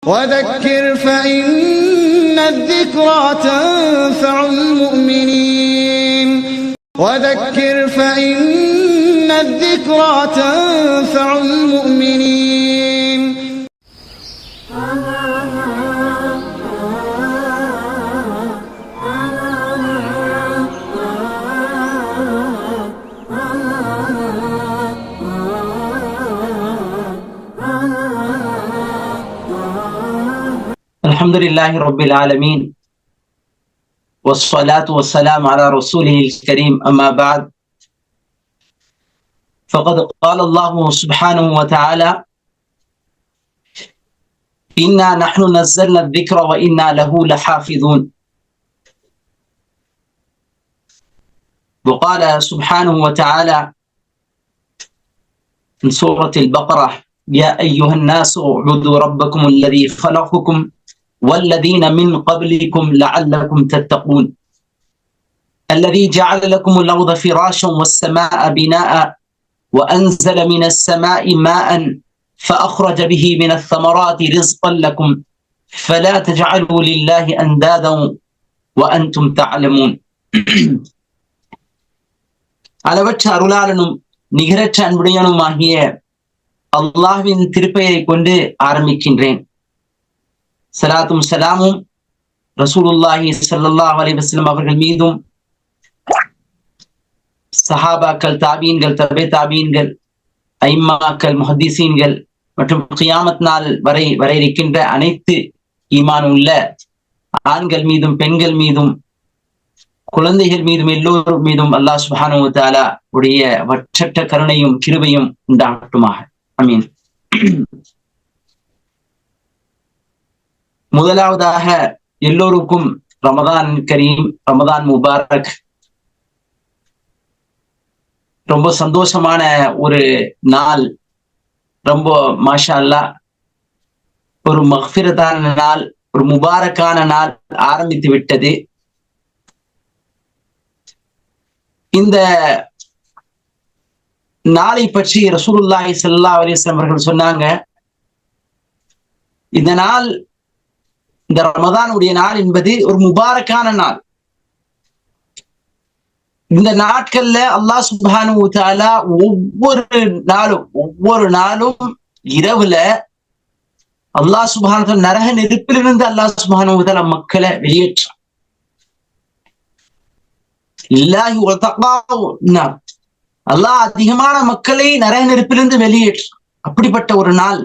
وذكر فإن الذكرى تنفع المؤمنين وذكر فإن الذكرى تنفع المؤمنين. الحمد لله رب العالمين والصلاة والسلام على رسوله الكريم أما بعد فقد قال الله سبحانه وتعالى إنا نحن نزلنا الذكر وإنا له لحافظون. وقال سبحانه وتعالى في سورة البقرة يا أيها الناس اعبدوا ربكم الذي خلقكم والذين من قبلكم لعلكم تتقون الذي جعل لكم الأرض فراشا والسماء بناء وأنزل من السماء ماء فأخرج به من الثمرات رزقا لكم فلا تجعلوا لله أندادا وأنتم تعلمون. அளவற்ற அருளாளனும் நிகரற்ற அன்புடையனுமாகிய அல்லாஹ்வின் திருப்பெயரை கொண்டு ஆரம்பிக்கின்றேன். சலாத்தும் சலாமும் ரசூலுல்லாஹி ஸல்லல்லாஹு அலைஹி வஸல்லம் அவர்கள் மீதும் சஹாபாக்கள், தாபீன்கள், தபே தாபீன்கள், ஐம்மாக்கள், முஹத்திஸீன்கள் மற்றும் கியாமத் நாள் வரை இருக்கின்ற அனைத்து ஈமான் உள்ள ஆண்கள் மீதும் பெண்கள் மீதும் குழந்தைகள் மீதும் எல்லோரும் மீதும் அல்லாஹ் சுப்ஹானஹு வ தஆலா உடைய வற்றற்ற கருணையும் கிருபையும் உண்டாகட்டுமாக. ஆமீன். முதலாவதாக எல்லோருக்கும் ரமதான் கரீம், ரமதான் முபாரக். ரொம்ப சந்தோஷமான ஒரு நாள், ரொம்ப மாஷா அல்லாஹ் ஒரு மக்ஃபிரத்தான நாள், ஒரு முபாரக்கான நாள் ஆரம்பித்து விட்டது. இந்த நாளை பற்றி ரசூலுல்லாஹி ஸல்லல்லாஹு அலைஹி வஸல்லம் அவர்கள் சொன்னாங்க, இந்த நாள், இந்த ரமதானுடைய நாள் என்பது ஒரு முபாரக்கான நாள். இந்த நாட்கள்ல அல்லாஹ் சுப்ஹானஹு வ தஆலா ஒவ்வொரு நாளும் இரவுல அல்லாஹ் சுப்ஹானஹு வ தஆலா நரக நெருப்பிலிருந்து அல்லாஹ் சுப்ஹானஹு வ தஆலா மக்களை வெளியேற்றான். அல்லாஹ் அதிகமான மக்களை நரக நெருப்பிலிருந்து வெளியேற்றான். அப்படிப்பட்ட ஒரு நாள்.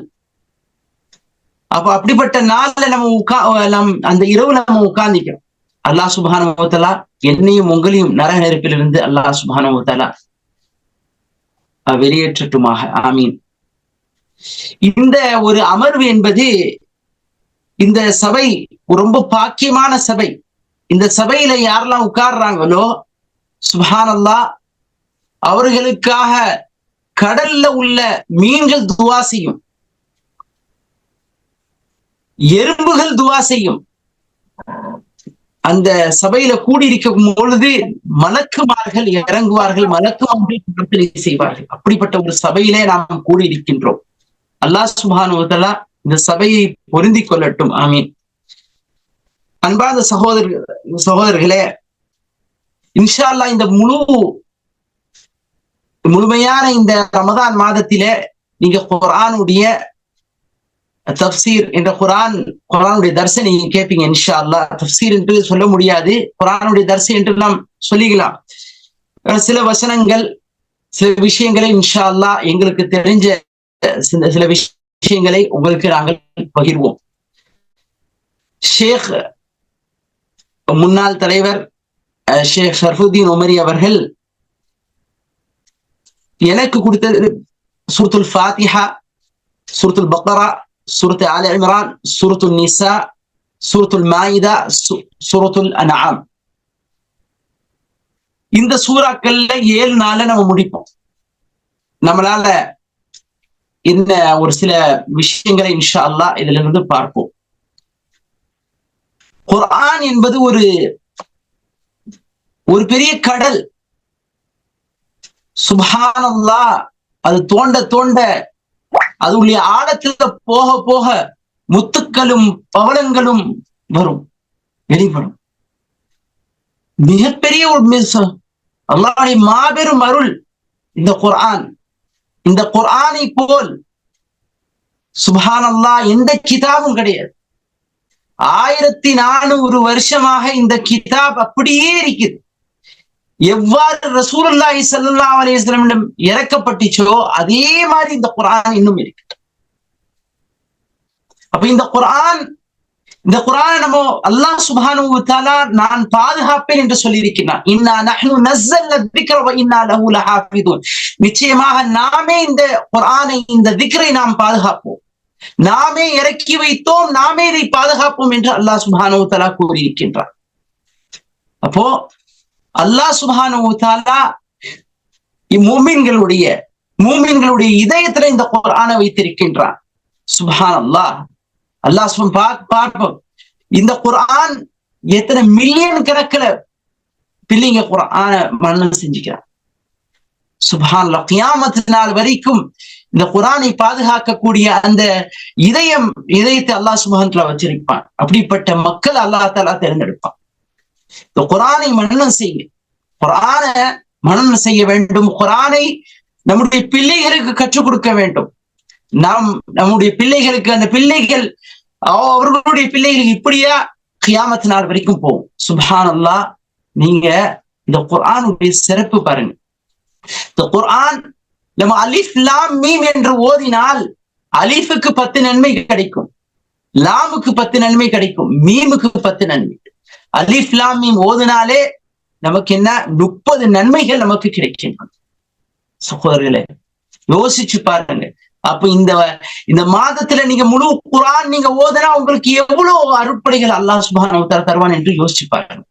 அப்ப அப்படிப்பட்ட நாள்ல நம்ம அந்த இரவு நம்ம உட்கார்ந்திக்கிறோம். அல்லாஹ் சுப்ஹானஹு வ தஆலா என்னையும் உங்களையும் நரக நெருப்பிலிருந்து அல்லாஹ் சுப்ஹானஹு வ தஆலா வெளியேற்றட்டுமாக. ஆமீன். இந்த ஒரு அமர்வு என்பது, இந்த சபை ரொம்ப பாக்கியமான சபை. இந்த சபையில யாரெல்லாம் உட்கார்றாங்களோ சுப்ஹானல்லாஹ், அவர்களுக்காக கடல்ல உள்ள மீன்கள் துவா செய்யும், எறும்புகள் துவா செய்யும். அந்த சபையில கூடியிருக்கும் பொழுது மலக்குமார்கள் இறங்குவார்கள், மலக்குமார்கள் பிரார்த்தனை செய்வார்கள். அப்படிப்பட்ட ஒரு சபையிலே நாம் கூடியிருக்கின்றோம். அல்லாஹ் சுப்ஹானஹு வ தஆலா இந்த சபையை பொருந்திக் கொள்ளட்டும். ஆமீன். அன்பார்ந்த சகோதரர்களே, இன்ஷா அல்லாஹ் இந்த முழுமையான இந்த ரமதான் மாதத்திலே நீங்க குர்ஆனுடைய தஃப்சீர் என்ற குர்ஆனுடைய தர்ஸை நீங்க கேட்பீங்க. இன்ஷா அல்லாஹ் தஃப்சீர் என்று சொல்ல முடியாது, குர்ஆனுடைய தர்ஸ் என்று நாம் சொல்லிக்கலாம். சில வசனங்கள், சில விஷயங்களை இன்ஷா அல்லாஹ் எங்களுக்கு தெரிஞ்ச சில விஷயங்களை உங்களுக்கு நாங்கள் பகிர்வோம். ஷேக் முன்னாள் தலைவர் ஷேக் ஷர்ஃபுத்தீன் உமரி அவர்கள் எனக்கு கொடுத்த சூரத்துல் ஃபாத்திஹா, சூரத்துல் பக்ரா, சூரத்து ஆல இம்ரான், சூரத்துல் நிசா, சூரத்துல் மாயிதா, சூரத்துல் அன்ஆம். இந்த சூறாக்கள்ல 7 நாள்ல நம்ம முடிப்போம். நம்மளால இந்த ஒரு சில விஷயங்களை இன்ஷா அல்லாஹ் இதுல இருந்து பார்ப்போம். குர்ஆன் என்பது ஒரு பெரிய கடல். சுப்ஹானல்லாஹ், அது தோண்ட தோண்ட அதனுடைய ஆழத்துல போக போக முத்துக்களும் பவளங்களும் வரும், வெளிப்படும். மிகப்பெரிய ஒரு அல்லாஹ்வுடைய மாபெரும் அருள் இந்த குர்ஆன். இந்த குர்ஆனை போல் சுப்ஹானல்லாஹ் எந்த கிதாபும் கிடையாது. 1400 வருஷமாக இந்த கிதாப் அப்படியே இருக்குது. எவ்வாறு ரசூலுல்லாஹி ஸல்லல்லாஹு அலைஹி வஸல்லம் இறக்கப்பட்டுச்சோ அதே மாதிரி இந்த குர்ஆன் இன்னும் இருக்கு. அப்ப இந்த குர்ஆன் நம்ம அல்லாஹ் சுப்ஹானஹு வ தஆலா நான் பாதுகாப்பேன் என்று சொல்லி இருக்கிறான். இன்னா நஹ்னு நஸல்னா ذிக்ர வ இன்னா லஹு லஹாஃபிதுன். நிச்சயமாக நாமே இந்த குர்ஆனை, இந்த திக்ரை நாம் பாதுகாப்போம், நாமே இறக்கி வைத்தோம், நாமே இதை பாதுகாப்போம் என்று அல்லாஹ் சுப்ஹானஹு வ தஆலா கூறியிருக்கின்றார். அப்போ அல்லாஹ் சுப்ஹானஹு வ தஆலா மூமின்களுடைய இதயத்துல இந்த குர்ஆனை வைத்திருக்கின்றான். சுப்ஹானல்லாஹ். அல்லாஹ் பார்ப்போம், இந்த குர்ஆன் எத்தனை மில்லியன் கணக்கில் பிள்ளைங்க குர்ஆன மனனம் செஞ்சுக்கிறான். சுப்ஹானல்லாஹ். கியாமத் நாள் வரைக்கும் இந்த குர்ஆனை பாதுகாக்கக்கூடிய அந்த இதயத்தை அல்லாஹ் சுப்ஹானஹு வ தஆலா வச்சிருப்பான். அப்படிப்பட்ட மக்கள் அல்லாஹ் தஆலா தேர்ந்தெடுப்பான். இந்த குர்ஆனை மனனம் செய்யுங்க, குர்ஆனை மனனம் செய்ய வேண்டும். குர்ஆனை நம்முடைய பிள்ளைகளுக்கு கற்றுக் கொடுக்க வேண்டும். நம்முடைய பிள்ளைகளுக்கு, அந்த பிள்ளைகள் அவர்களுடைய பிள்ளைகள் இப்படியா கியாமத் நாள் வரைக்கும் போகும். சுப்ஹானல்லாஹ். நீங்க இந்த குர்ஆனுடைய சிறப்பு பாருங்க. இந்த குர்ஆன் நம்ம அலிஃப் லாம் மீம் என்று ஓதினால் அலிஃபுக்கு 10 நன்மை கிடைக்கும், லாமுக்கு 10 நன்மை கிடைக்கும், மீமுக்கு 10 நன்மை. அலிஃப் லாம் மீம் ஓதினாலே நமக்கு என்ன 30 நன்மைகள் நமக்கு கிடைக்கின்றன. சகோதரர்களே, யோசிச்சு பாருங்க. அப்ப இந்த மாதத்துல நீங்க முழு குர்ஆன் நீங்க ஓதுனா உங்களுக்கு எவ்வளவு அருட்படைகள் அல்லாஹ் சுப்ஹானஹு வ தஆலா தருவான் என்று யோசிச்சு பாருங்க.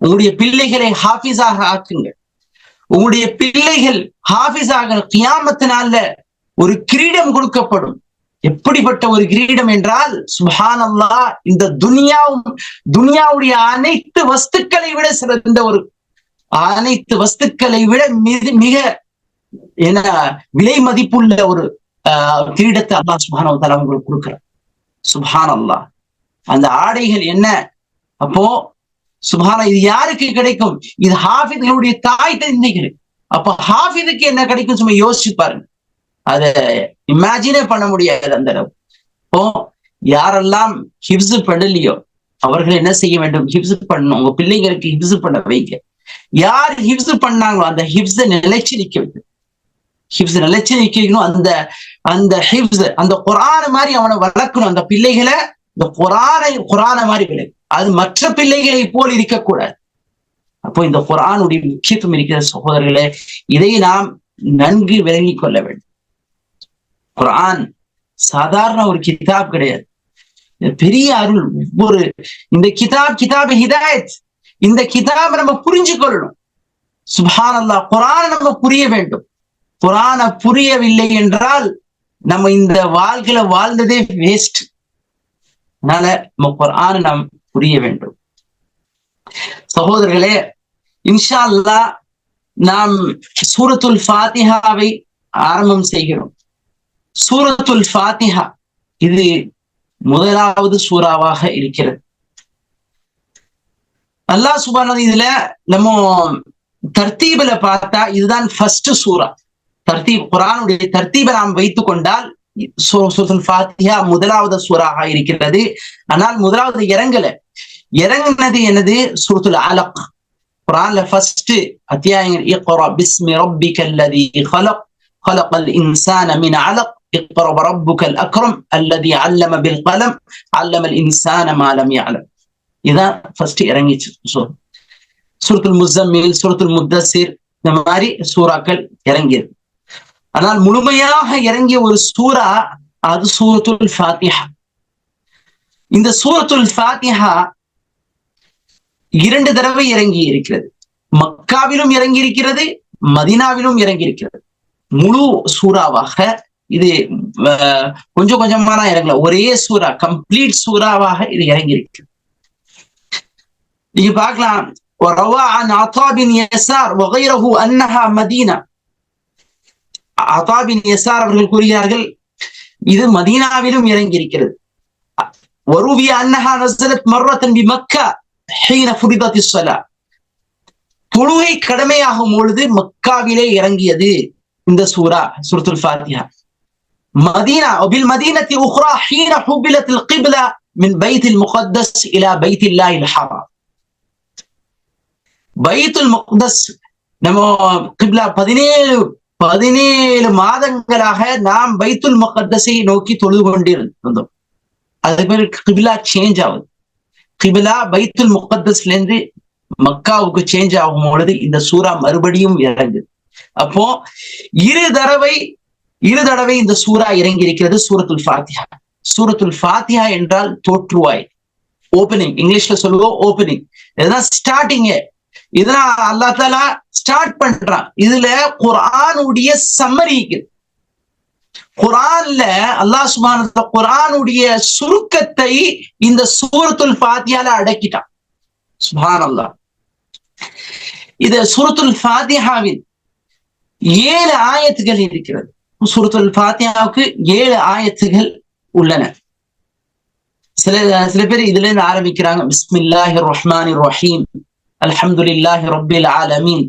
உங்களுடைய பிள்ளைகளை ஹாஃபிஸாக ஆக்குங்க. உங்களுடைய பிள்ளைகள் ஹாஃபிஸாக கியாமத் நாள்ல ஒரு கிரீடம் கொடுக்கப்படும். எப்படிப்பட்ட ஒரு கிரீடம் என்றால் சுப்ஹானல்லாஹ், இந்த துனியாவுடைய அனைத்து வஸ்துக்களை விட சிறந்த ஒரு, அனைத்து வஸ்துக்களை விட மிக விலை மதிப்புள்ள ஒரு கிரீடத்தை அல்லாஹ் சுப்ஹானஹு வ தஆலா உங்களுக்கு கொடுக்கிறார். சுப்ஹானல்லாஹ். அந்த ஆடைகள் என்ன? அப்போ சுப்ஹானல்லாஹ், இது யாருக்கு கிடைக்கும்? இது ஹாஃபிதுடைய தாய் தந்தைகளுக்கு. அப்ப ஹாஃபிதுக்கு என்ன கிடைக்கும்? சும்மா யோசிச்சு பாருங்க. அதை இமேஜினே பண்ண முடியாது அந்த அளவு. இப்போ யாரெல்லாம் ஹிஃப்ஸ் பண்ணலையோ அவர்கள் என்ன செய்ய வேண்டும்? ஹிஃப்ஸ் பண்ணணும். உங்க பிள்ளைங்களுக்கு ஹிஃப்ஸ் பண்ண வைங்க. யார் ஹிஃப்ஸ் பண்ணாங்களோ அந்த ஹிஃப்ஸை நிலைச்சு நிக்க வைக்கணும். ஹிஃப்ஸ் நிலைச்சு நிக்கணும். அந்த ஹிஃப்ஸ், அந்த குர்ஆன் மாதிரி அவனை வளர்க்கணும். அந்த பிள்ளைகளை இந்த குர்ஆனை மாதிரி விளக்கு. அது மற்ற பிள்ளைகளை போல் இருக்கக்கூடாது. அப்போ இந்த குர்ஆனுடைய முக்கியத்துவம் இருக்கிற சகோதரர்களே, இதை நாம் நன்கு விளங்கிக் கொள்ள வேண்டும். குர்ஆன் சாதாரண ஒரு கிதாப் கிடையாது, பெரிய அருள். இந்த கிதாப் ஹிதாயத். இந்த கிதாபை நம்ம புரிஞ்சு கொள்ளணும். சுப்ஹானல்லாஹ். குர்ஆனை நம்ம புரிய வேண்டும். குர்ஆனை புரியவில்லை என்றால் நம்ம இந்த வாழ்க்கையில வாழ்ந்ததே வேஸ்ட். அதனால நம்ம குர்ஆனை நாம் புரிய வேண்டும். சகோதரர்களே, இன்ஷா அல்லாஹ் நாம் சூரத்துல் ஃபாத்திஹாவை ஆரம்பம் செய்கிறோம். சூரத்துல் ஃபாத்திஹா இது முதலாவது சூறாவாக இருக்கிறது. அல்லாஹ் சுப்ஹானஹு இதுல நம்ம தர்த்தீபில பார்த்தா இதுதான் ஃபர்ஸ்ட் சூரா. குர்ஆனுடைய தர்த்தீபை நாம் வைத்துக் கொண்டால் சூரத்துல் ஃபாத்திஹா முதலாவது சூறாக இருக்கிறது. ஆனால் முதலாவது இறங்கினது என்னது? சூரத்துல் அலக். குர்ஆன்ல ஃபர்ஸ்ட் அத்தியாயம் இக்ரா பிஸ்மி ரப்பிக்கல்லதீ خلق خلق الانسان من علق اقرأ وربك الاكرم الذي علم بالقلم علم الانسان ما لم يعلم. இதான் ஃபர்ஸ்ட் இறங்கிச்சு. சூரத்துல் முஸம்மில், சூரத்துல் முத்தஸிர், இந்த மாதிரி சூறாக்கள் இறங்கியது. ஆனால் முழுமையாக இறங்கிய ஒரு சூரா அது சூரத்துல் ஃபாத்திஹா. இந்த சூரத்துல் ஃபாத்திஹா 2 தடவை இறங்கி இருக்கிறது. மக்காவிலும் இறங்கி இருக்கிறது, மதீனாவிலும் இறங்கி இருக்கிறது. முழு சூறாவாக இது கொஞ்சம் கொஞ்சமா இறங்கல, ஒரே சூறா, கம்ப்ளீட் சூறாவாக இது இறங்கி இருக்கிறது. நீங்க பார்க்கலாம். وروى عن عطاء بن يسار وغيره أنها مدينة. عطاء بن يسار அவர்கள் கூறுகிறார்கள் இது மதீனாவிலும் இறங்கி இருக்கிறது. وروي أنها نزلت مرة بمكة حين فرضت الصلاة. தொழுகை கடமையாகும் பொழுது மக்காவிலே இறங்கியது இந்த சூரத்துல் ஃபாத்திஹா. மதீனா وبال مدينة أخرى حين حولت القبلة من بيت المقدس إلى بيت الله الحرام. பைத்துல் முக்தஸ் நம்ம கிப்லா 17 மாதங்களாக நாம் பைத்துல் முகத்தஸை நோக்கி தொழுது கொண்டிருந்தோம். அதுக்கு பேர் கிபிலா சேஞ்ச் ஆகுது. கிபிலா பைத்துல் முகத்தஸ்ல இருந்து மக்காவுக்கு சேஞ்ச் ஆகும் பொழுது இந்த சூரா மறுபடியும் இறங்குது. அப்போ இரு தடவை இந்த சூரா இறங்கி இருக்கிறது. சூரத்துல் ஃபாத்திஹா. சூரத்துல் ஃபாத்திஹா என்றால் தோற்றுவாய், ஓபனிங். இங்கிலீஷ்ல சொல்லுவோம் ஓபனிங். இதுதான் ஸ்டார்டிங். இதெல்லாம் அல்லாஹ் தஆலா ஸ்டார்ட் பண்றான். இதுல குர்ஆனுடைய சம்மரி, குர்ஆன்ல அல்லாஹ் சுப்ஹானஹு வ தஆலா குர்ஆனுடைய சுருக்கத்தை இந்த சூரத்துல் ஃபாத்திஹால அடக்கிட்டான். சுப்ஹானல்லாஹ். இது சூரத்துல் ஃபாத்திஹாவில் 7 ஆயத்துகள் இருக்கிறது. சூரத்துல் ஃபாத்திஹாவுக்கு 7 ஆயத்துகள் உள்ளன. சில பேர் இதுல இருந்து ஆரம்பிக்கிறாங்க. பிஸ்மில்லாஹிர் ரஹ்மானிர் ரஹீம், அல்ஹம்துலில்லாஹி ரப்பில் ஆலமீன்,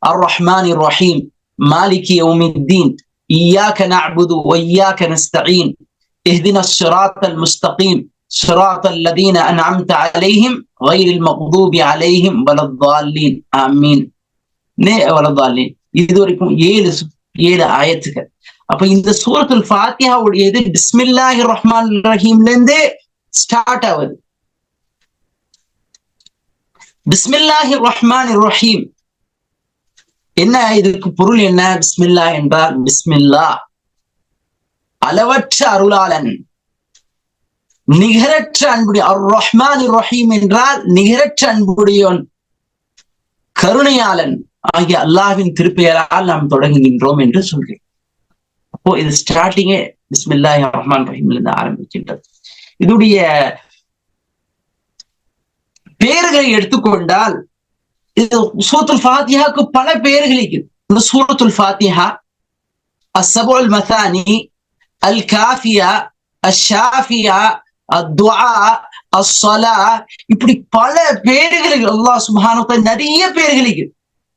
அர்-ரஹ்மானிர் ரஹீம், மாலிகி யௌமித்தீன், இய்யாக நஅ்புது வ இய்யாக நஸ்தஈன், இஹ்தினஸ் ஸிராத்தல் முஸ்தகீம், ஸிராத்தல் லதீன அன்அம்த அலைஹிம் கய்ரில் மக்தூபி அலைஹிம் வலத்தால்லீன். ஆமீன். வலத்தால்லீன். இது வரைக்கும் 7 ஆயத்துகள். அப்ப இந்த சூரத்துல் ஃபாத்திஹா உடையது பிஸ்மில்லாஹிர் ரஹ்மானிர் ரஹீம்ல இருந்து ஸ்டார்ட் ஆகுது. பிஸ்மில்லாஹிர் ரஹ்மானிர் ரஹீம் என்ன, இதுக்கு பொருள் என்ன? பிஸ்மில்லா என்றால் பிஸ்மில்லா அளவற்ற அருளாளன், நிகரற்ற அன்புடைய. அர் ரஹ்மானிர் ரஹீம் என்றால் நிகரற்ற அன்புடையவன், கருணையாளன் ஆகிய அல்லாஹ்வின் திருப்பெயரால் நாம் தொடங்குகின்றோம் என்று சொல்கிறேன். அப்போ இது ஸ்டார்டிங்கே பிஸ்மில்லாஹிர் ரஹ்மானிர் ரஹீம்ல இருந்து ஆரம்பிக்கின்றது. இதுடைய பெயர்களை எடுத்துக்கொண்டால் இது சூரத்துல் ஃபாத்திஹாக்கு பல பெயர்கள் இருக்குது. இந்த சூரத்துல் ஃபாத்திஹா அஸ்ஸபுல் மசானி, அல் காஃபியா, அஷ்-ஷாஃபியா, அத்-துஆ, அஸ்-ஸலா, இப்படி பல பெயர்கள் அல்லாஹ் சுப்ஹானஹு வ தஆலா நிறைய பெயர்கள் இருக்குது.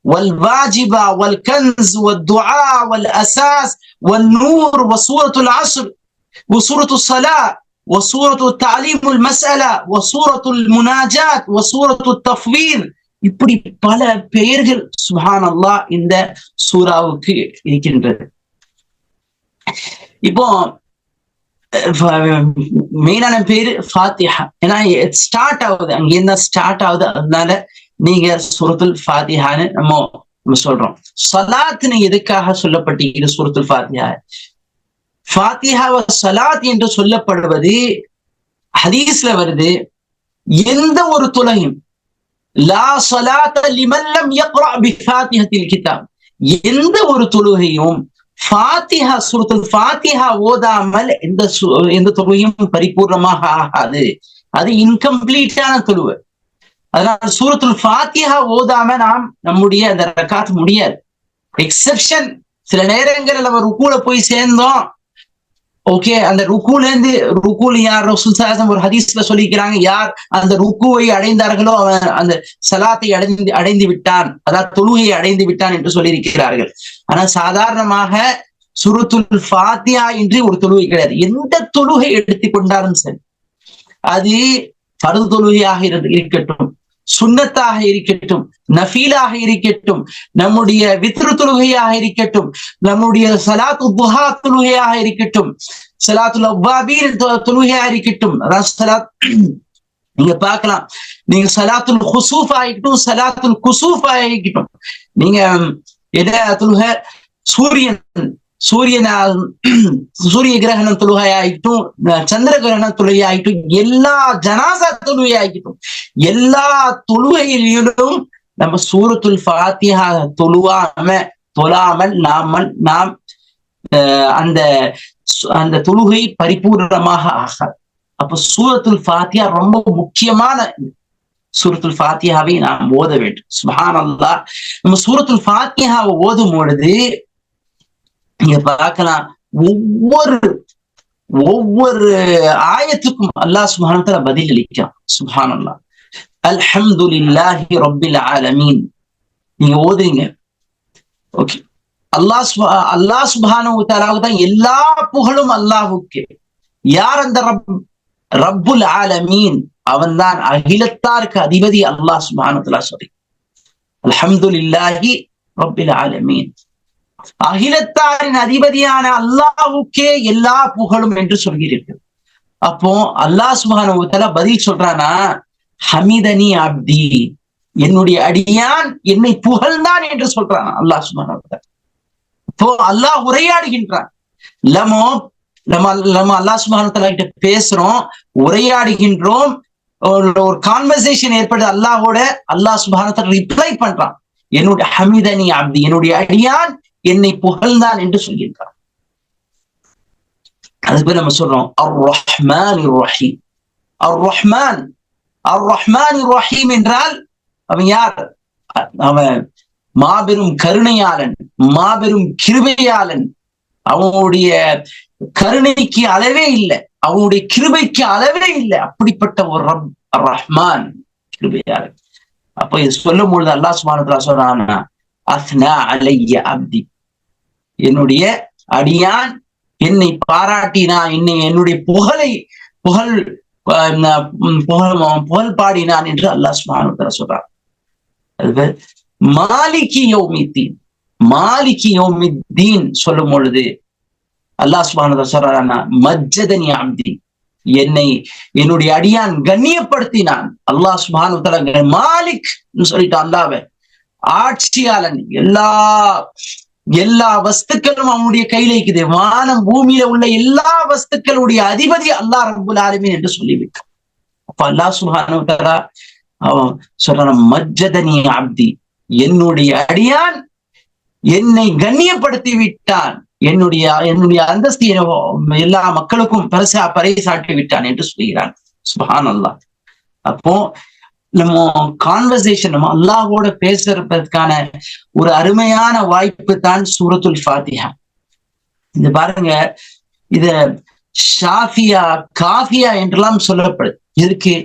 வல் வாஜிபா வல் கன்ஸ் வத்-துஆ வல் அஸாஸ் வன் நூர் வ சூரத்துல் அஸ்ர் வ சூரத்துஸ் ஸலா وسورة التعليم المسألة وسورة المناجات وسورة التفويض. இப்படி பல பெயர்கள் சுப்ஹானல்லாஹ் இந்த சூராவுக்கு இருக்கின்றது. இப்போ மெயினான பேரு ஃபாத்திஹா. ஏன்னா ஸ்டார்ட் ஆகுது, அங்கிருந்தா ஸ்டார்ட் ஆகுது. அதனால நீங்க சூரத்துல் ஃபாத்திஹான்னு நம்ம சொல்றோம். ஸலாத்னு எதுக்காக சொல்லப்பட்டிருக்கிறது? சூரத்துல் ஃபாத்திஹா ஃபாத்திஹா ஸலாத் என்று சொல்லப்படுவது ஹதீஸ்ல வருது. எந்த ஒரு தொழுகையும் லா ஸலாத லிமன் லம் யக்ரா பிஃபாத்திஹத்தில் கிதாப், எந்த ஒரு தொழுகையும் ஃபாத்திஹா சூரத்துல் ஃபாத்திஹா ஓதாமல் எந்த தொழுகையும் பரிபூர்ணமாக ஆகாது. அது இன்கம்ப்ளீட்டான தொழுகை. அதனால சூரத்துல் ஃபாத்திஹா ஓதாம நம்முடைய அந்த ரக்காத் முடியாது. எக்ஸெப்ஷன், சில நேரங்களில் நம்ம ருக்கூல போய் சேர்ந்தோம், ஓகே, அந்த ருக்கூல இருந்து ருக்கூல யார் ரசூல் ஸல்லல்லாஹு அலைஹி வஸல்லம் ஒரு ஹதீஸ்ல சொல்லிக்கிறாங்க, யார் அந்த ருக்கூவை அடைந்தார்களோ அவன் அந்த ஸலாத்தை அடைந்து விட்டான், அதாவது தொழுகையை அடைந்து விட்டான் என்று சொல்லியிருக்கிறார்கள். ஆனா சாதாரணமாக சூரத்துல் ஃபாத்திஹா இன்றி ஒரு தொழுகை கிடையாது. எந்த தொழுகை எடுத்துக்கொண்டாலும் சரி, அது ஃபர்து தொழுகையாக இருக்கட்டும், சுன்னத்தாக இருக்கட்டும், நஃபீலாக இருக்கட்டும், நம்முடைய வித்ரு தொழுகையாக இருக்கட்டும், நம்முடைய ஸலாத்து துஹா தொழுகையாக இருக்கட்டும், ஸலாத்துல் அவ்வாபீன் தொழுகையாக இருக்கட்டும், ஸலாத் நீங்க பார்க்கலாம். நீங்க ஸலாத்துல் குசூஃப் ஆகிட்டும், ஸலாத்துல் குசூஃப் ஆகிட்டும், நீங்க எதை தொழுகை, சூரிய கிரகணம் தொழுகை ஆகிட்டும், சந்திர கிரகணம் தொழுகை ஆகிட்டும், எல்லா ஜனாசா தொழுகை ஆகிட்டும், எல்லா தொழுகையிலும் நம்ம சூரத்துல் ஃபாத்திஹா தொழாமல் நாம் அந்த தொழுகை பரிபூர்ணமாக ஆகாது. அப்ப சூரத்துல் ஃபாத்திஹா ரொம்ப முக்கியமான சூரத்துல் ஃபாத்திஹாவை நாம் ஓத வேண்டும். சுப்ஹானல்லாஹ். நம்ம சூரத்துல் ஃபாத்திஹாவை ஓதும் பொழுது நீங்க பார்க்கலாம், ஒவ்வொரு ஒவ்வொரு ஆயத்துக்கும் அல்லாஹ் சுப்ஹானஹு வ தஆலா பதில் அளிக்கிறான். சுப்ஹானல்லாஹ். அல்ஹம்துலில்லாஹி ரப்பில் ஆலமீன் நீங்க ஓதுறீங்க. ஓகே, அல்லாஹ் சுப்ஹானஹு வ தஆலாவுக்கு தான் எல்லா புகழும் அல்லாஹ்வுக்கு. யார் அந்த ரப்புல் ஆலமீன்? அவன்தான் அகிலத்தாருக்கு அதிபதி அல்லாஹ் சுப்ஹானஹு வ தஆலா சொல்லி அல்ஹம்துலில்லாஹி ரப்பில் ஆலமீன். அகிலத்தாரின் அதிபதியான அல்லாஹ்வுக்கே எல்லா புகழும் என்று சொல்கிறீர்கள். அப்போ அல்லாஹ் சுப்ஹானஹு வ தஆலா பதில் சொல்றானா, ஹமிதனி அப்தி, என்னுடைய அடியான் என்னை புகழ்ந்தான் என்று சொல்றான் அல்லாஹ் சுப்ஹானஹு வ தஆலா. இப்போ அல்லாஹ் உரையாடுகின்றான். நம்ம அல்லாஹ் சுப்ஹானஹு வ தஆலா கிட்ட பேசுறோம், உரையாடுகின்றோம், ஒரு கான்வர்சேஷன் ஏற்படுது அல்லாஹோட. அல்லாஹ் சுப்ஹானஹு வ தஆலா ரிப்ளை பண்றான், என்னுடைய ஹமிதனி அப்தி, என்னுடைய அடியான் என்னை புகழ்ந்தான் என்று சொல்கின்றான். அதுக்கு நம்ம சொல்றோம் அர் ரஹ்மான் ரஹீம். அர் ரஹ்மான், அர் ரஹ்மான் ரஹீம் என்றால் அவன் யார்? அவன் மாபெரும் கருணையாளன், மாபெரும் கிருபையாளன். அவனுடைய கருணைக்கு அளவே இல்லை, அவனுடைய கிருபைக்கு அளவே இல்லை. அப்படிப்பட்ட ஒரு ரப் ரஹ்மான், கிருபையாளன். அப்ப இது சொல்லும் பொழுது அல்லாஹ் சுப்ஹானஹு வ தஆலா சொல்றானா, அஸ்னா அலைய அப்தி, என்னுடைய அடியான் என்னை பாராட்டினான், என்னுடைய புகழ் பாடினான் என்று அல்லாஹ் சுப்ஹானஹு வ தஆலா சொல்றான். மாலிகி யௌமித்தீன், மாலிகி யௌமித்தீன் சொல்லும் பொழுது அல்லாஹ் சுப்ஹானஹு வ தஆலா சொல்றானா, மஜ்ஜதனி அப்தி, என்னுடைய அடியான் கண்ணியப்படுத்தினான். அல்லாஹ் சுப்ஹானஹு வ தஆலா மாலிக் சொல்லிட்டான். அல்லாஹ்வே ஆட்சியாளன், எல்லா வஸ்துக்களும் அவனுடைய கையில இருக்குது. வானம் பூமியில உள்ள எல்லா வஸ்துக்களுடைய அதிபதி அல்லாஹ் ரப்புல் ஆலமீன் என்று சொல்லிவிட்டான். அப்ப அல்லாஹ் சுப்ஹானஹு வ தஆலா அவன் சொல்றான், மஜ்ஜதனி அப்தி, என்னுடைய அடியான் என்னை கண்ணியப்படுத்தி விட்டான், என்னுடைய அந்தஸ்து எல்லா மக்களுக்கும் பறைசாட்டி விட்டான் என்று சொல்கிறான். சுப்ஹானல்லாஹ். அப்போ நம்ம கான்வர்சேஷன், நம்ம அல்லாஹ்வோட பேசுறதுக்கான ஒரு அருமையான வாய்ப்பு தான் சூரத்துல் ஃபாத்திஹா. இது பாருங்க, இத ஷாஃபியா காஃபியா என்றெல்லாம் சொல்லப்படுது. இருக்கு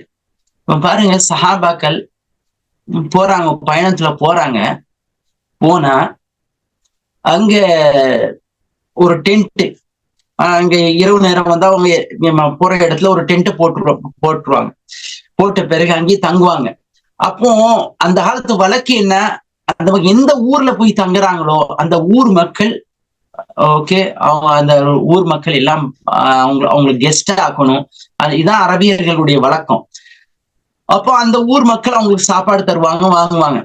பாருங்க, சஹாபாக்கள் போறாங்க, பயணத்துல போறாங்க. போனா அங்க ஒரு டென்ட், அங்க இரவு நேரம் வந்தா அவங்க போற இடத்துல ஒரு டென்ட் போட்டுருவாங்க. போட்ட பிறகு அங்கேயே தங்குவாங்க. அப்போ அந்த காலத்து வழக்கு என்ன, அந்த எந்த ஊர்ல போய் தங்குறாங்களோ அந்த ஊர் மக்கள், ஓகே, அவங்க அந்த ஊர் மக்கள் எல்லாம் அவங்களுக்கு கெஸ்ட் ஆக்கணும். இதுதான் அரபியர்களுடைய வழக்கம். அப்போ அந்த ஊர் மக்கள் அவங்களுக்கு சாப்பாடு தருவாங்க, வாங்குவாங்க.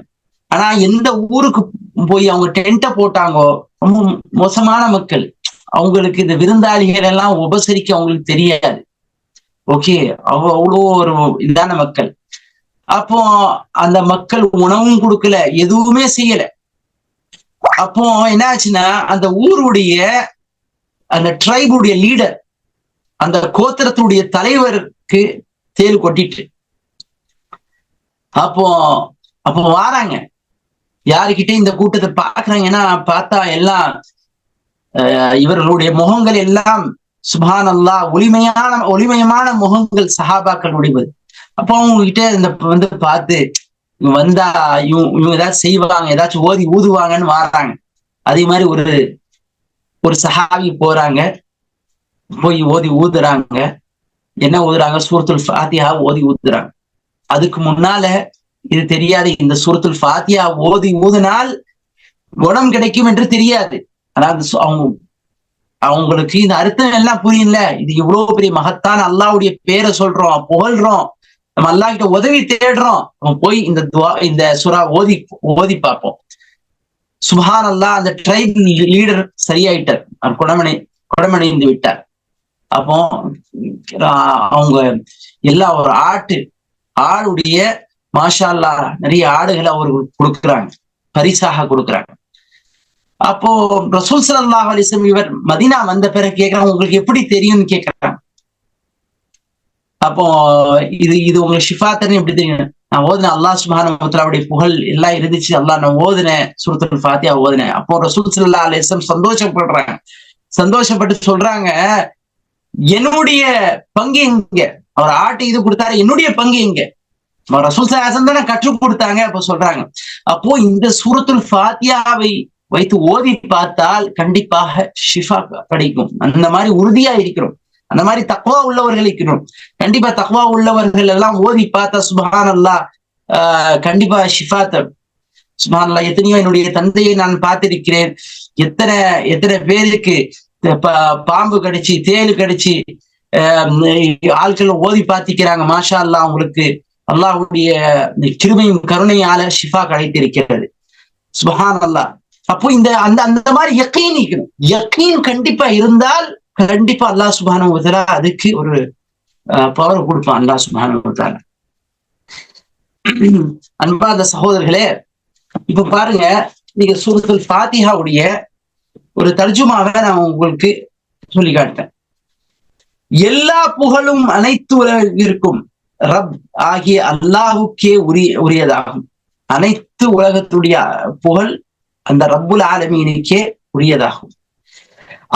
ஆனா எந்த ஊருக்கு போய் அவங்க டென்ட்டை போட்டாங்கோ, ரொம்ப மோசமான மக்கள், அவங்களுக்கு இந்த விருந்தாளிகள் எல்லாம் உபசரிக்க அவங்களுக்கு தெரியாது. ஓகே, அவ்வளோ ஒரு இதான மக்கள். அப்போ அந்த மக்கள் உணவும் கொடுக்கல, எதுவுமே செய்யல. அப்போ என்ன ஆச்சுன்னா, அந்த ஊருடைய அந்த ட்ரைபுடைய லீடர், அந்த கோத்திரத்துடைய தலைவருக்கு தேல் கொட்டிட்டு, அப்போ வாராங்க. யாருக்கிட்டே இந்த கூட்டத்தை பாக்குறாங்கன்னா, பார்த்தா எல்லாம் இவர்களுடைய முகங்கள் எல்லாம் சுப்ஹானல்லாஹ் ஒளிமயமான முகங்கள் சஹாபாக்களுடையது. அப்போ அவங்க கிட்ட இந்த பார்த்து வந்தா இவங்க ஏதாச்சும் செய்வாங்க, ஏதாச்சும் ஓதி ஊதுவாங்கன்னு வாராங்க. அதே மாதிரி ஒரு சஹாபி போறாங்க, போய் ஓதி ஊதுறாங்க. என்ன ஊதுறாங்க? சூரத்துல் ஃபாத்திஹா ஓதி ஊதுறாங்க. அதுக்கு முன்னால இது தெரியாது, இந்த சூரத்துல் ஃபாத்திஹா ஓதி ஊதினால் குணம் கிடைக்கும் என்று தெரியாது. ஆனா அவங்களுக்கு இந்த அர்த்தம் எல்லாம் புரியல. இது இவ்வளவு பெரிய மகத்தான அல்லாஹ்வுடைய பேரை சொல்றோம், புகழ்றோம், நம்ம அல்லாஹ் கிட்ட உதவி தேடுறோம். நம்ம போய் இந்த சூரா ஓதி பார்ப்போம். சுப்ஹானல்லாஹ். அந்த ட்ரைப் லீடர் சரியாயிட்டார், குணமடைந்து விட்டார். அப்போ அவங்க எல்லா ஒரு ஆளுடைய மாஷா அல்லாஹ் நிறைய ஆடுகளை அவர்கள் கொடுக்குறாங்க, பரிசாக கொடுக்குறாங்க. அப்போ ரசூல் ஸல்லல்லாஹு அலைஹி வஸல்லம் இவர் மதீனா வந்த பிறகு கேட்கிறாங்க, உங்களுக்கு எப்படி தெரியும்னு கேட்கிறாங்க. அப்போ இது உங்களுக்கு ஷிஃபாத்தன்னு எப்படி தெரியும்? நான் ஓதுனேன், அல்லாஹ் சுப்ஹானஹு வ தஆலாவுடைய புகழ் எல்லாம் இருந்துச்சு, அல்லாஹ் நான் ஓதுனேன், சூரத்துல் ஃபாத்திஹா ஓதுனேன். அப்போ ரசூல் ஸல்லல்லாஹு அலைஹி வஸல்லம் சந்தோஷப்பட்டு சொல்றாங்க, என்னுடைய பங்கு எங்க? அவர் ஆட்டு இது கொடுத்தாரு, என்னுடைய பங்கு எங்க? ரசூல் ஸல்லல்லாஹு தானே கற்றுக் கொடுத்தாங்க. அப்ப சொல்றாங்க, அப்போ இந்த சூரத்துல் ஃபாத்தியாவை வைத்து ஓதி பார்த்தால் கண்டிப்பாக ஷிஃபா கிடைக்கும். அந்த மாதிரி உறுதியா இருக்கிறோம், அந்த மாதிரி தக்வா உள்ளவர்கள் இருக்கிறோம். கண்டிப்பா தக்வா உள்ளவர்கள் எல்லாம் ஓதி பார்த்தா சுப்ஹானல்லாஹ் கண்டிப்பா ஷிஃபா தரும். சுப்ஹானல்லாஹ், எத்தனையோ என்னுடைய தந்தையை நான் பார்த்திருக்கிறேன். எத்தனை எத்தனை பேருக்கு பாம்பு கடிச்சு தேளு கடிச்சு ஆட்கள் ஓதி பார்த்திக்கிறாங்க. மாஷா அல்லாஹ், அவங்களுக்கு அல்லாஹ்வுடைய கிருபையும் கருணையால ஷிஃபா கிடைத்திருக்கிறது. சுப்ஹானல்லாஹ். அப்போ இந்த அந்த அந்த மாதிரி யக்கீன் இருக்கணும். யக்கீன் கண்டிப்பா இருந்தால் கண்டிப்பா அல்லாஹ் சுப்ஹானஹு வ தஆலா அதுக்கு ஒரு பவர் கொடுப்பான். அல்லாஹ் சுப்ஹானஹு வ தஆலா. அன்பார்ந்த சகோதரர்களே, இப்ப பாருங்க, நீங்க சூரத்துல் ஃபாத்திஹாவுடைய ஒரு தர்ஜுமாவை நான் உங்களுக்கு சொல்லி காட்டேன். எல்லா புகழும் அனைத்து உலகிற்கும் ரப் ஆகிய அல்லாஹுக்கே உரியதாகும். அனைத்து உலகத்துடைய புகழ் அந்த ரப்புல் ஆலமீனுக்கே உரியதாகும்.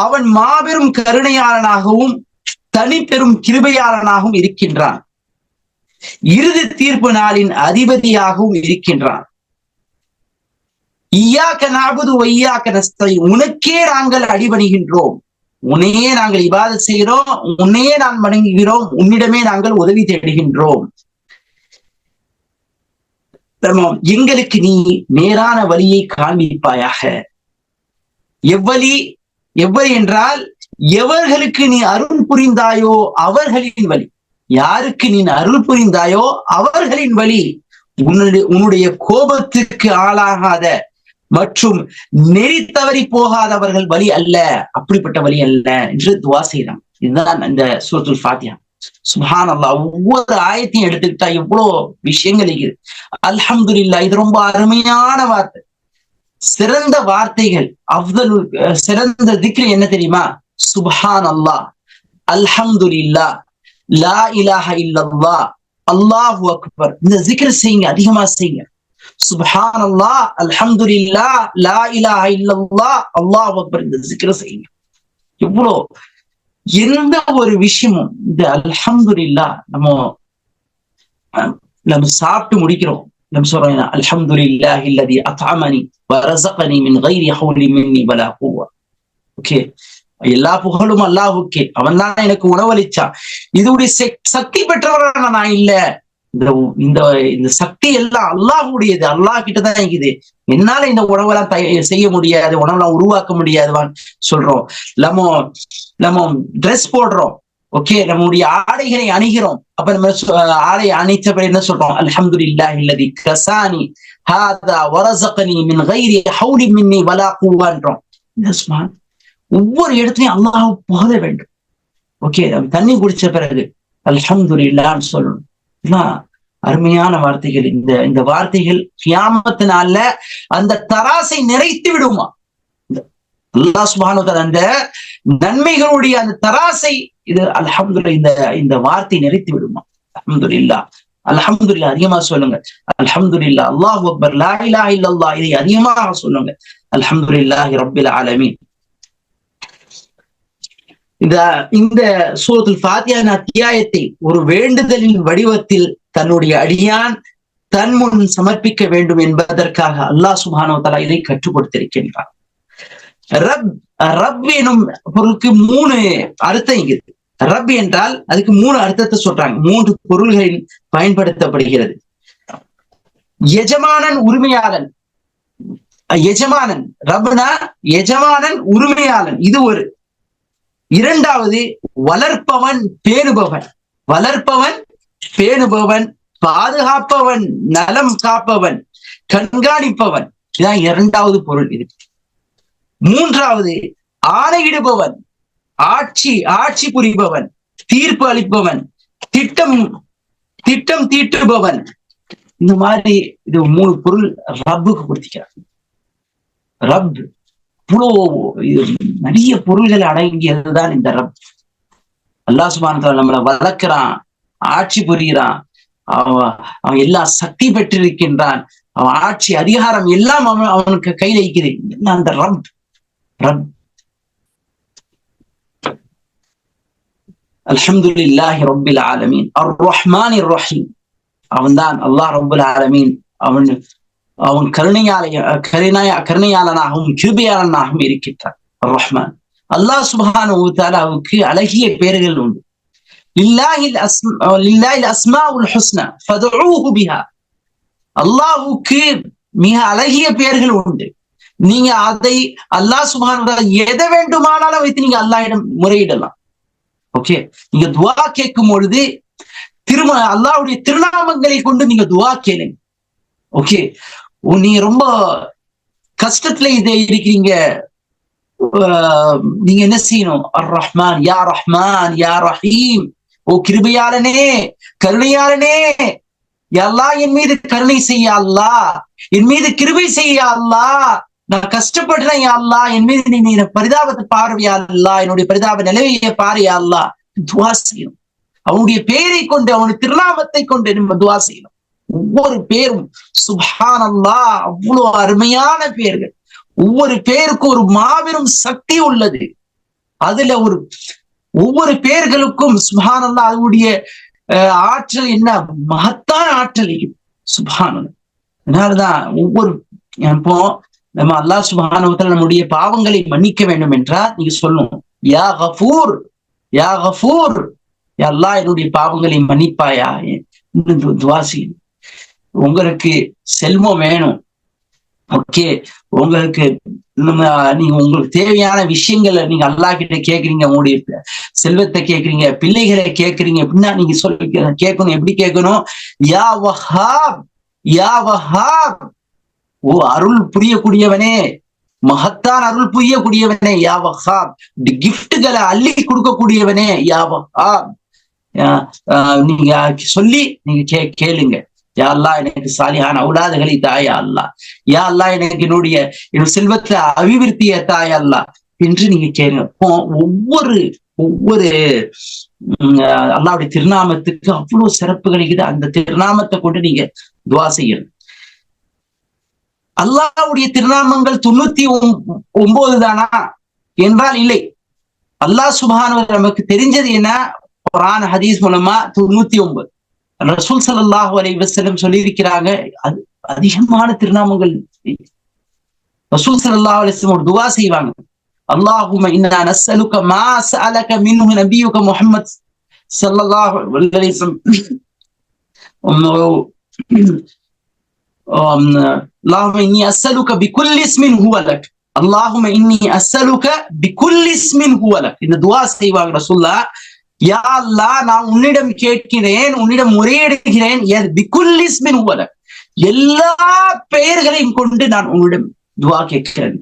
அவன் மாபெரும் கருணையாளனாகவும் தனி பெரும் கிருபையாளனாகவும் இருக்கின்றான். இறுதி தீர்ப்பு நாளின் அதிபதியாகவும் இருக்கின்றான். இய்யாக நஅபுது வ இய்யாக நஸ்தஈன், உனக்கே நாங்கள் அடிபணிகின்றோம், உன்னையே நாங்கள் இபாதத் செய்கிறோம், உன்னையே நான் வணங்குகிறோம், உன்னிடமே நாங்கள் உதவி தேடுகின்றோம். எங்களுக்கு நீ நேரான வழியை காண்பிப்பாயாக. எவ்வழி என்றால், எவர்களுக்கு நீ அருள் புரிந்தாயோ அவர்களின் வழி. யாருக்கு நீ அருள் புரிந்தாயோ அவர்களின் வழி. உன்னுடைய கோபத்துக்கு ஆளாகாத மற்றும் நெறி தவறி போகாதவர்கள் வழி அல்ல, அப்படிப்பட்ட வழி அல்ல என்று துவா செய்யலாம். இதுதான் இந்த சூரத்துல் ஃபாத்திஹா. சுப்ஹானல்லாஹ், ஒவ்வொரு ஆயத்தையும் எடுத்துக்கிட்டா எவ்வளவு விஷயங்கள் இருக்குது. அல்ஹம்துலில்லாஹ், இது ரொம்ப அருமையான வார்த்தை, சிறந்த வார்த்தைகள். சிறந்த திக்ர் என்ன தெரியுமா? சுப்ஹானல்லாஹ், அல்ஹம்துலில்லாஹ், லா இலாஹ இல்லல்லாஹ், அல்லாஹு அக்பர். இந்த திக்ர் செய்யுங்க, அதிகமா செய்யுங்க. சுப்ஹானல்லாஹ், அல்ஹம்துலில்லாஹ், லா இலாஹ இல்லல்லாஹ், அல்லாஹு அக்பர். இந்த திக்ர் செய்யுங்க. எவ்வளோ எந்த ஒரு விஷயமும் இந்த அல்ஹம்துலில்லாஹ் நம்ம சாப்பிட்டு முடிக்கிறோம், நம்ம சொல்றோம் அல்ஹம்துலில்லாஹி அல்லதி அத்அமனி வ ரஸகனி மின் கைரி ஹவ்லி மின்னி வலா குவா. ஓகே, எல்லா புகழும் அல்லாஹ்வுக்கே, அவன் தான் எனக்கு உணவளிச்சான். இதோடைய சக்தி பெற்றவரான நான் இல்ல. இந்த சக்தி எல்லாம் அல்லாஹ்வுடையது, அல்லாஹ் கிட்டதான் இருக்குது. என்னால இந்த உணவெல்லாம் செய்ய முடியாது, உணவெல்லாம் உருவாக்க முடியாதுவான்னு சொல்றோம். நம்ம ட்ரெஸ் போடுறோம், ஓகே, நம்முடைய ஆடைகளை அணிகிறோம். அப்ப நம்ம ஆடை அணிச்சப்ப என்ன சொல்றோம்? அல்ஹம்துலில்லாஹி அல்லதி கஸானி ஹாதா வ ரஸகனி மின் கைரி ஹவ்லி மின்னி வலா குவான்றோம். ஒவ்வொரு இடத்துலயும் அல்லாஹ் புகழ வேண்டும். ஓகே, தண்ணி குடிச்ச பிறகு அல்ஹம்துலில்லாஹ்னு சொல்லணும். அருமையான வார்த்தைகள். இந்த வார்த்தைகள் கியாமத்தினால அந்த தராசை நிறைத்து விடுமா. அல்லாஹ் சுப்ஹானஹு வ தஆலா அந்த நன்மைகளுடைய அந்த தராசை இது அல்ஹம்துலில்லாஹ் இந்த வார்த்தை நிறைத்து விடுமா. அல்ஹம்துலில்லாஹ், அல்ஹம்துலில்லாஹ் அதிகமா சொல்லுங்க. அல்ஹம்துலில்லாஹ், அல்லாஹு அக்பர், லா இலாஹ இல்லல்லாஹ், இதை அதிகமாக சொல்லுங்க. அல்ஹம்துலில்லாஹி ரப்பில் ஆலமீன். இந்த சூரத்துல் ஃபாத்திஹா அத்தியாயத்தை ஒரு வேண்டுதலின் வடிவத்தில் தன்னுடைய அடியான் தன் முன் சமர்ப்பிக்க வேண்டும் என்பதற்காக அல்லாஹ் சுப்ஹானஹு வ தஆலா இதை கற்றுக் கொடுத்திருக்கின்றார். ரப் எனும் பொருளுக்கு 3 அர்த்தம் இருக்குது. ரப் என்றால் அதுக்கு 3 அர்த்தத்தை சொல்றாங்க, 3 பொருள்களில் பயன்படுத்தப்படுகிறது. எஜமானன், உரிமையாளன். எஜமானன், ரப்னா எஜமானன், உரிமையாளன், இது ஒரு. இரண்டாவது வளர்ப்பவன், பேணுபவன். வளர்ப்பவன், பேணுபவன், பாதுகாப்பவன், நலம் காப்பவன், கண்காணிப்பவன். இதான் இரண்டாவது பொருள். இது மூன்றாவது ஆணையிடுபவன், ஆட்சி புரிபவன், தீர்ப்பு அளிப்பவன், திட்டம் தீட்டுபவன். இந்த மாதிரி இது 3 பொருள் ரப்புக்கு கொடுத்திருக்கிறார். ரப் நிறைய பொருள்கள் அடங்கியதுதான் இந்த ரப். அல்லாஹ் சுப்ஹானஹு வ தஆலா நம்மளை வளர்க்கிறான், ஆட்சி புரிகிறான், அவன் எல்லாம் சக்தி பெற்றிருக்கின்றான், அவன் ஆட்சி அதிகாரம் எல்லாம் அவனுக்கு கையில இருக்குது. அந்த ரப் அல்ஹம்துலில்லாஹி ரப்பில் ஆலமீன் அர் ரஹ்மானிர் ரஹீம். அவன்தான் அல்லாஹ் ரப்புல் ஆலமீன். அவன் கருணையாளனாகவும் கிருபையாளனாகவும் இருக்கின்றான். அர் ரஹ்மான். அல்லாஹ் சுப்ஹானஹு வ தஆலாவுக்கு அழகிய பெயர்கள் உண்டு. லில்லாஹில் அஸ்மாஉல் ஹுஸ்னா ஃபதுஊஹு பிஹா. அல்லாஹ்வுக்கு மிக அழகிய பெயர்கள் உண்டு. நீங்க அதை அல்லாஹ் சுப்ஹானஹு வ தஆலா எதை வேண்டுமானாலும் வைத்து நீங்க அல்லாஹ்விடம் முறையிடலாம். ஓகே, நீங்க துஆ கேட்கும் பொழுது அல்லாஹ்வுடைய திருநாமங்களை கொண்டு நீங்க துஆ கேளுங்க. ஓகே, நீங்க ரொம்ப கஷ்டத்துல இருக்கிறீங்க, நீங்க என்ன செய்யணும்? அர் ரஹ்மான் யா ரஹீம். ஓ கிருபையாளனே, கருணையாளனே, அல்லாஹ் என் மீது கருணை செய்ய, அல்லாஹ் என் மீது கிருபை செய்ய, அல்லாஹ் நான் கஷ்டப்படுறேன் அல்லாஹ், என் மீது நீ பரிதாபத்தை பார்வையா அல்லாஹ், என்னுடைய பரிதாப நிலையை பாரியா அல்லாஹ். துஆ செய்யணும். அவனுடைய பெயரை கொண்டு, அவனுடைய திருநாமத்தை கொண்டு நம்ம துஆ செய்யணும். ஒவ்வொரு பேரும் சுப்ஹானல்லாஹ், அவ்வளவு அருமையான பெயர்கள். ஒவ்வொரு பேருக்கும் ஒரு மாபெரும் சக்தி உள்ளது. அதுல ஒவ்வொரு பேர்களுக்கும் சுப்ஹானல்லாஹ் அதனுடைய ஆற்றல் என்ன, மகத்தான ஆற்றல் சுப்ஹானல்லாஹ். அதனாலதான் ஒவ்வொரு இப்போ நம்ம அல்லாஹ் சுப்ஹானஹு வ தஆலா நம்முடைய பாவங்களை மன்னிக்க வேண்டும் என்றால் நீங்க சொல்லணும், யா கஃபூர் யா கஃபூர், யா அல்லாஹ் என்னுடைய பாவங்களை மன்னிப்பாயா. துஆ செய்யணும். உங்களுக்கு செல்வம் வேணும், ஓகே, உங்களுக்கு நீங்க உங்களுக்கு தேவையான விஷயங்களை நீங்க அல்லாஹ் கிட்ட கேட்கறீங்க, உங்களுடைய செல்வத்தை கேட்கறீங்க, பிள்ளைகளை கேட்கறீங்க அப்படின்னா நீங்க கேட்கணும். எப்படி கேட்கணும்? யா வஹாப் யா வஹாப், ஓ அருள் புரியக்கூடியவனே, மகத்தான் அருள் புரியக்கூடியவனே, யா வஹாப், கிஃப்ட்களை அள்ளி கொடுக்கக்கூடியவனே, யா வஹாப். நீங்க சொல்லி நீங்க கேளுங்க. யா அல்லாஹ் எனக்கு சாலிஹான அவுலாதுகளை தாயா அல்லாஹ், யா அல்லாஹ் எனக்கு என்னுடைய செல்வத்துல அபிவிருத்திய தாயா அல்லாஹ் என்று நீங்க கேளுங்க. ஒவ்வொரு அல்லாஹ்வுடைய திருநாமத்துக்கு அவ்வளவு சிறப்பு கிடைக்குது. அந்த திருநாமத்தை கொண்டு நீங்க துஆ செய்யணும். அல்லாஹ்வுடைய திருநாமங்கள் 99 தானா என்றால் இல்லை. அல்லாஹ் சுப்ஹானஹு வ தஆலா நமக்கு தெரிஞ்சது என்ன? குர்ஆன் ஹதீஸ் மூலமா 99. ரசூல் ஸல்லல்லாஹு அலைஹி வஸல்லம் சொல்லியிருக்கிறாங்க. அதிகமான திருநாமங்கள். ரசூல் ஸல்லல்லாஹு அலைஹி வஸல்லம் ஒரு துஆ செய்வாங்க. அல்லாஹும்ம இன்னா நஸ்அலுக மா சஅலக மின்ஹு நபியுக முஹம்மத் ஸல்லல்லாஹு அலைஹி வஸல்லம். اللهم إني أسألك بكل اسم هو لك. اللهم إني أسألك بكل اسم هو لك. இந்த துஆ செய்வாங்க ரசூலுல்லாஹ். யா அல்லாஹ், நான் உன்னிடம் கேட்கிறேன், உன்னிடம் முறையிடுகிறேன், பிகுல் இஸ்மின் ஹுவ லக், எல்லா பெயர்களையும் கொண்டு நான் உன்னிடம் துஆ கேட்கிறேன்,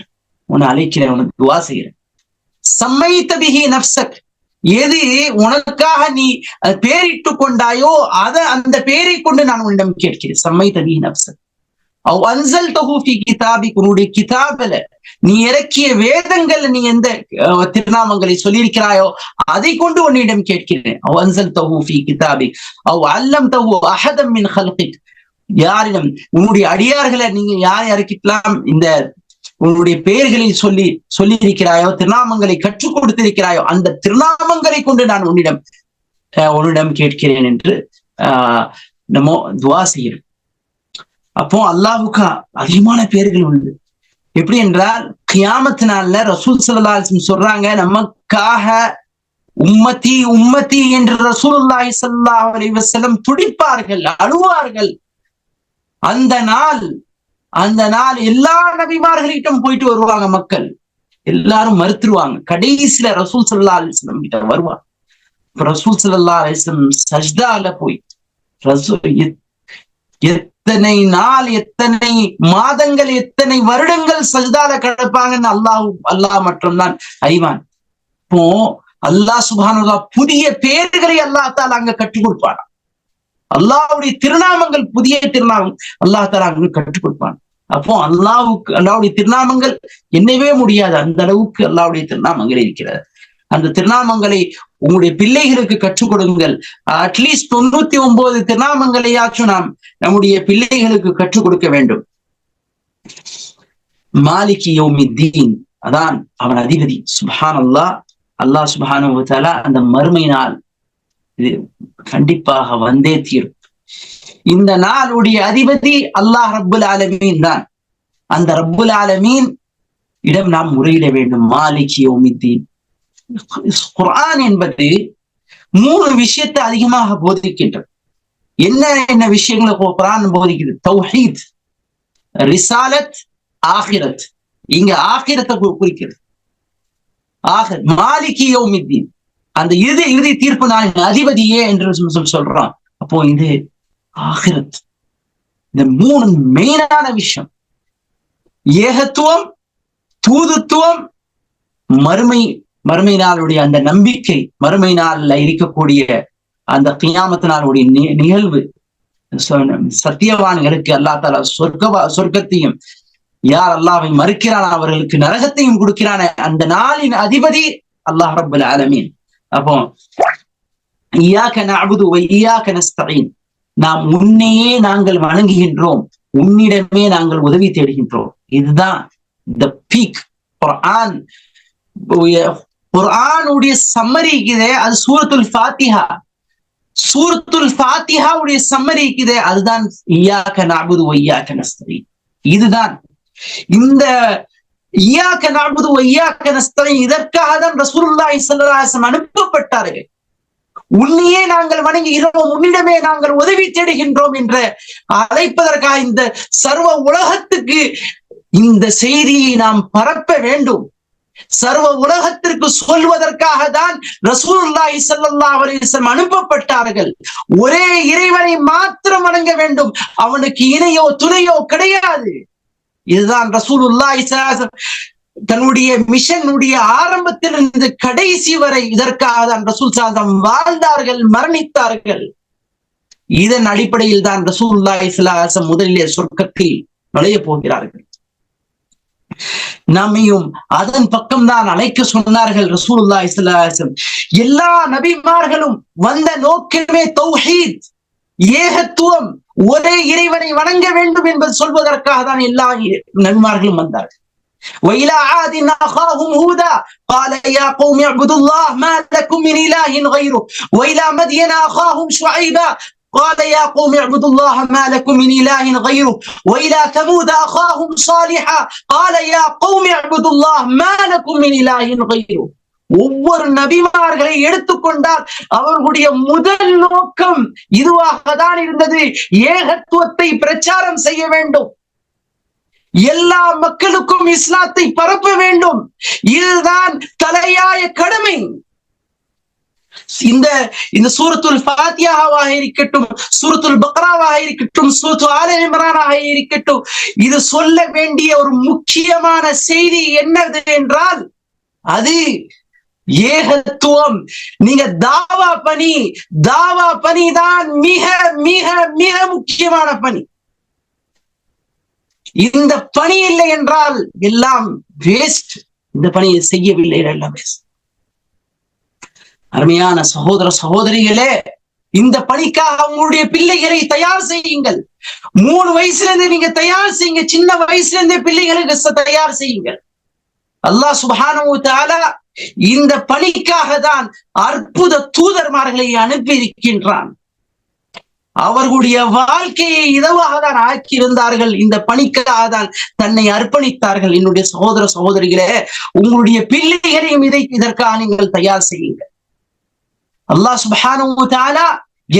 உன்னை அழைக்கிறேன், உனக்கு துஆ செய்கிறேன். சம்மைத பிஹி நஃப்ஸக், எது உனக்காக நீ பேரிட்டு கொண்டாயோ அந்த பெயரை கொண்டு நான் உன்னிடம் கேட்கிறேன். சம்மைத பிஹி நஃப்ஸக் அவ் அன்ஸல்தஹு ஃபீ கிதாபிக், உன்னுடைய கிதாபில நீ இறக்கிய வேதங்கள் நீ எந்த திருநாமங்களை சொல்லியிருக்கிறாயோ அதை கொண்டு உன்னிடம் கேட்கிறேன். அவ் அன்ஸல்தஹு ஃபீ கிதாபிக் அவ் அல்லம்தஹு அஹதம் மின் ஹல்கிக், யாரிடம் உன்னுடைய அடியார்களை நீங்க யாருக்கெல்லாம் இந்த உன்னுடைய பெயர்களை சொல்லி இருக்கிறாயோ, திருநாமங்களை கற்றுக் கொடுத்திருக்கிறாயோ அந்த திருநாமங்களை கொண்டு நான் உன்னிடம் கேட்கிறேன் என்று நம்ம துஆ செய்யணும். அப்போ அல்லாஹ்வுக்கு அதிகமான பெயர்கள் உண்டு. எப்படி என்றால் கியாமத் நாள்ல ரசூல் ஸல்லல்லாஹு அலைஹி வஸல்லம் சொல்றாங்க, நமக்காக உம்மத்தி உம்மத்தி என்று ரசூலுல்லாஹி ஸல்லல்லாஹு அலைஹி வஸல்லம் துடிப்பார்கள், அழுவார்கள். அந்த நாள் எல்லா நபிமார்களிடம் போயிட்டு வருவாங்க, மக்கள் எல்லாரும் மறுத்துருவாங்க. கடைசியில ரசூல் ஸல்லல்லாஹு அலைஹி வஸல்லம் கிட்ட வருவாங்க. ரசூல் ஸல்லல்லாஹு அலைஹி வஸல்லம் சஜ்தால போய் எத்தனை நாள், எத்தனை மாதங்கள், எத்தனை வருடங்கள் சஜ்தால கிடப்பாங்கன்னு அல்லாஹ் மட்டும்தான் அறிவான். இப்போ அல்லாஹ் சுப்ஹானஹு வ தஆலா புதிய பெயர்களை அல்லாஹ் தஆலா அங்க கற்றுக் கொடுப்பான். அல்லாஹ்வுடைய திருநாமங்கள், புதிய திருநாமம் அல்லாஹ் தஆலா அங்க கற்றுக் கொடுப்பான். அப்போ அல்லாஹ்வுடைய திருநாமங்கள் எண்ணவே முடியாது, அந்த அளவுக்கு அல்லாஹ்வுடைய திருநாமங்கள் இருக்கிறது. அந்த திருநாமங்களை உங்களுடைய பிள்ளைகளுக்கு கற்றுக் கொடுங்கள். அட்லீஸ்ட் 99 திருநாமங்களையாச்சும் நாம் நம்முடைய பிள்ளைகளுக்கு கற்றுக் கொடுக்க வேண்டும். மாலிகி யௌமித்தீன், அதான் அவன் அதிபதி. சுப்ஹானல்லாஹ். அல்லாஹ் சுப்ஹானஹு வ தஆலா அந்த மறுமை நாள் இது கண்டிப்பாக வந்தே தீரும். இந்த நாளுடைய அதிபதி அல்லாஹ் ரப்புல் ஆலமீன் தான். அந்த ரப்புல் ஆலமீன் இடம் நாம் முறையிட வேண்டும். மாலிகி யௌமித்தீன். குர்ஆன் என்பது 3 விஷயத்தை அதிகமாக போதிக்கின்றது. என்ன விஷயங்களை குர்ஆன் போதிக்குது? தௌஹீத், ரிசாலத், ஆகிரத். இங்க ஆகிரத்தை குறிக்கிறது. மாலிகி யௌமித்தீன், அந்த இறுதி தீர்ப்பு நாளின் அதிபதியே என்று சொல்றான். அப்போ இது ஆகிரத். இந்த 3 மெயினான விஷயம். ஏகத்துவம், தூதுத்துவம், மறுமை நாளுடைய அந்த நம்பிக்கை, மறுமை நாள்ல இருக்கக்கூடிய அந்த கியாமத் நாளுடைய நிகழ்வு. சத்தியவான்களுக்கு அல்லாஹ் தஆலா சொர்க்கத்தையும், யார் அல்லாஹ்வை மறுக்கிறான் அவர்களுக்கு நரகத்தையும் கொடுக்கிறான அந்த நாளின் அதிபதி அல்லாஹ் ரப்புல் ஆலமீன். அப்போ இய்யாக நஅபுது வ இய்யாக நஸ்தஈன், நாம் உன்னையே நாங்கள் வணங்குகின்றோம், உன்னிடமே நாங்கள் உதவி தேடுகின்றோம். இதுதான் the peak. குர்ஆனுடைய சம்மரி இருக்குதே, அது சூரத்துல் ஃபாத்திஹா. சூரத்துல் ஃபாத்திஹா உடைய சம்மரி இருக்குதே, அதுதான் இய்யாக நஅபுது வ இய்யாக நஸ்தஈன். இதுதான் இந்த இய்யாக நஅபுது வ இய்யாக நஸ்தஈன். இதற்காக தான் ரசூலுல்லாஹி ஸல்லல்லாஹு அலைஹி வஸல்லம் அனுப்பப்பட்டார்கள். உன்னையே நாங்கள் வணங்குகிறோம், உன்னிடமே நாங்கள் உதவி தேடுகின்றோம் என்று அழைப்பதற்காக இந்த சர்வ உலகத்துக்கு இந்த செய்தியை நாம் பரப்ப வேண்டும். சர்வ உலகத்திற்கு சொல்வதற்காக தான் ரசூலுல்லாஹி ஸல்லல்லாஹு அலைஹி வஸல்லம் அனுப்பப்பட்டார்கள். ஒரே இறைவனை மாத்திரம் வணங்க வேண்டும், அவனுக்கு இணையோ துணையோ கிடையாது. இதுதான் ரசூலுல்லாஹி ஸல்லல்லாஹு அலைஹி வஸல்லம் தன்னுடைய மிஷனுடைய ஆரம்பத்திலிருந்து கடைசி வரை இதற்காக தான் ரசூல் ஸல்லல்லாஹு வாழ்ந்தார்கள், மரணித்தார்கள். இதன் அடிப்படையில் தான் ரசூலுல்லாஹி ஸல்லல்லாஹு அலைஹி வஸல்லம் முதலிலே சொர்க்கத்தில் நுழைய போகிறார்கள். நம்மையும் அதன் பக்கம் தான் அழைக்க சொன்னார்கள் ரசூலுல்லாஹி ஸல்லல்லாஹு அலைஹி வஸல்லம். எல்லா நபிமார்களும் வந்த நோக்கமே தௌஹீத், ஏகத்துவம், ஒரே இறைவனை வணங்க வேண்டும் என்பது சொல்வதற்காக தான் எல்லா நபிமார்களும் வந்தார்கள். وإلى عاد أخاهم هودا قال يا قوم اعبدوا الله ما لكم من إله غيره وإلى مدين أخاهم شعيبا قال يا قوم اعبدوا الله ما لكم من إله غيره وإلى ثمود أخاهم صالحا قال يا قوم اعبدوا الله ما لكم من إله غيره. ஒவ்வொரு நபிமார்களை எடுத்துக்கொண்டால் அவர்களுடைய முதல் நோக்கம் இதுவாக தான் இருந்தது. ஏகத்துவத்தை பிரச்சாரம் செய்ய வேண்டும், எல்லா மக்களுக்கும் இஸ்லாத்தை பரப்ப வேண்டும். இதுதான் தலையாய கடமை. இந்த சூரத்துல் ஃபாத்திஹாவாக இருக்கட்டும், சூரத்துல் பக்ராவாக இருக்கட்டும், சூரத்து ஆல இம்ரானாக இருக்கட்டும், இது சொல்ல வேண்டிய ஒரு முக்கியமான செய்தி என்னது என்றால் அது ஏகத்துவம். நீங்க தாவா பணி தான் மிக மிக மிக முக்கியமான பணி. இந்த பணி இல்லை என்றால் எல்லாம் வேஸ்ட். இந்த பணியை செய்யவில்லை எல்லாம் வேஸ்ட். அருமையான சகோதர சகோதரிகளே, இந்த பணிக்காக உங்களுடைய பிள்ளைகளை தயார் செய்யுங்கள். 3 வயசுல இருந்து நீங்க தயார் செய்யுங்க. சின்ன வயசுல இருந்தே பிள்ளைகளுக்கு தயார் செய்யுங்கள். அல்லாஹ் சுப்ஹானஹு வ தஆலா இந்த பணிக்காக தான் அற்புத தூதர்மார்களை அனுப்பி இருக்கின்றான். அவர்களுடைய வாழ்க்கையை இதுவாக தான் ஆக்கியிருந்தார்கள். இந்த பணிக்காக தான் தன்னை அர்ப்பணித்தார்கள். என்னுடைய சகோதர சகோதரிகளே, உங்களுடைய பிள்ளைகளையும் இதற்காக நீங்கள் தயார் செய்யுங்கள். அல்லாஹ் சுப்ஹானஹு வ தஆலா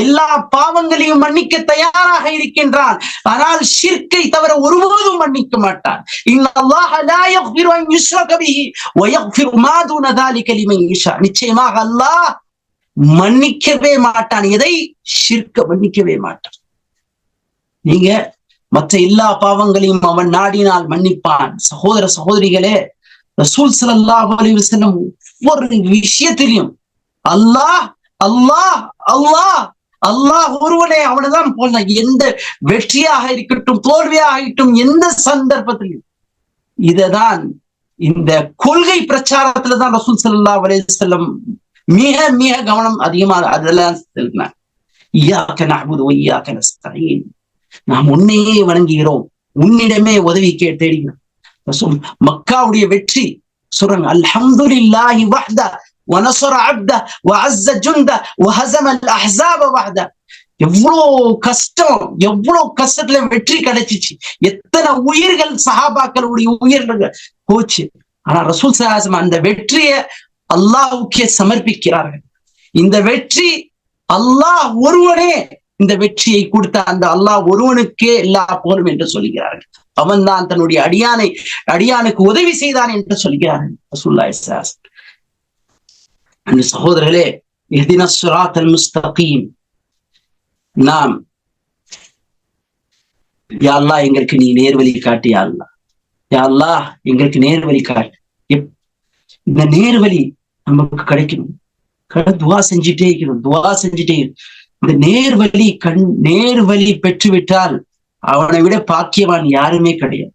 எல்லா பாவங்களையும் மன்னிக்க தயாராக இருக்கின்றான். ஆனால் ஷிர்க்கை தவிர ஒருபோதும் மன்னிக்க மாட்டான். இன்னல்லாஹ லா யக்ஃபிரு அன் யுஷ்ரக பிஹி வ யக்ஃபிரு மா தூன ذلك லிமன் யஷா. நிச்சயமாக அல்லாஹ் மன்னிக்கவே மாட்டான். எதை? ஷிர்க்க மன்னிக்கவே மாட்டான். நீங்க மற்ற எல்லா பாவங்களையும் அவன் நாடினால் மன்னிப்பான். சகோதர சகோதரிகளே, ரசூல் ஸல்லல்லாஹு அலைஹி வஸல்லம் ஒவ்வொரு விஷயத்திலும் அல்லாஹ் அல்லாஹ் அல்லாஹ் அல்லாஹ் ஒருவனே, அவனதான் போன. எந்த வெற்றியாக இருக்கட்டும், தோல்வியாக இருக்கட்டும், எந்த சந்தர்ப்பத்திலும் இததான் இந்த கொள்கை பிரச்சாரத்துல தான் ரசூல் ஸல்லல்லாஹு அலைஹி வஸல்லம் மிக மிக கவனம் அதிகமாக அதெல்லாம் செலுத்தினார். இய்யாக நஅபுது வ இய்யாக நஸ்தஈன். நாம் உன்னையே வணங்குகிறோம், உன்னிடமே உதவி தேடுகிறோம். மக்காவுடைய வெற்றி சொல்றாங்க, அல்ஹம்துலில்லாஹி வஹ்தா وَنَصَرَ عَبْدَهُ وَعَزَّ جُنْدَهُ وَهَزَمَ الْأَحْزَابَ وَحْدَهُ. எவ்வளவு கஷ்டத்துல வெற்றி கிடைச்சிச்சு. எத்தனை உயிர்கள் சஹாபாக்களுடைய உயிர்கள் போச்சு. ஆனா ரசூல் ஸல்லல்லாஹு அலைஹி வஸல்லம் அந்த வெற்றியை அல்லாஹ்வுக்கே சமர்ப்பிக்கிறார்கள். இந்த வெற்றி அல்லாஹ் ஒருவனே இந்த வெற்றியை கொடுத்த அந்த அல்லாஹ் ஒருவனுக்கே எல்லா போரும் என்று சொல்கிறார்கள். அவன் தான் தன்னுடைய அடியானுக்கு உதவி செய்தான் என்று சொல்கிறார்கள் ரசூலுல்லாஹி ஸல்லல்லாஹு அலைஹி வஸல்லம். சகோதரர்களே, இஹ்தினஸ் ஸிராத்தல் முஸ்தகீம், நாம் யா அல்லாஹ் எங்களுக்கு நீ நேர்வழி காட்டு, யா அல்லாஹ், யா அல்லாஹ் எங்களுக்கு நேர்வழி காட்டு. இந்த நேர்வழி நமக்கு கிடைக்கணும். துவா செஞ்சுட்டே இருக்கணும், துவா செஞ்சுட்டே இருக்கணும். இந்த நேர்வழி பெற்றுவிட்டால் அவனை விட பாக்கியவான் யாருமே கிடையாது.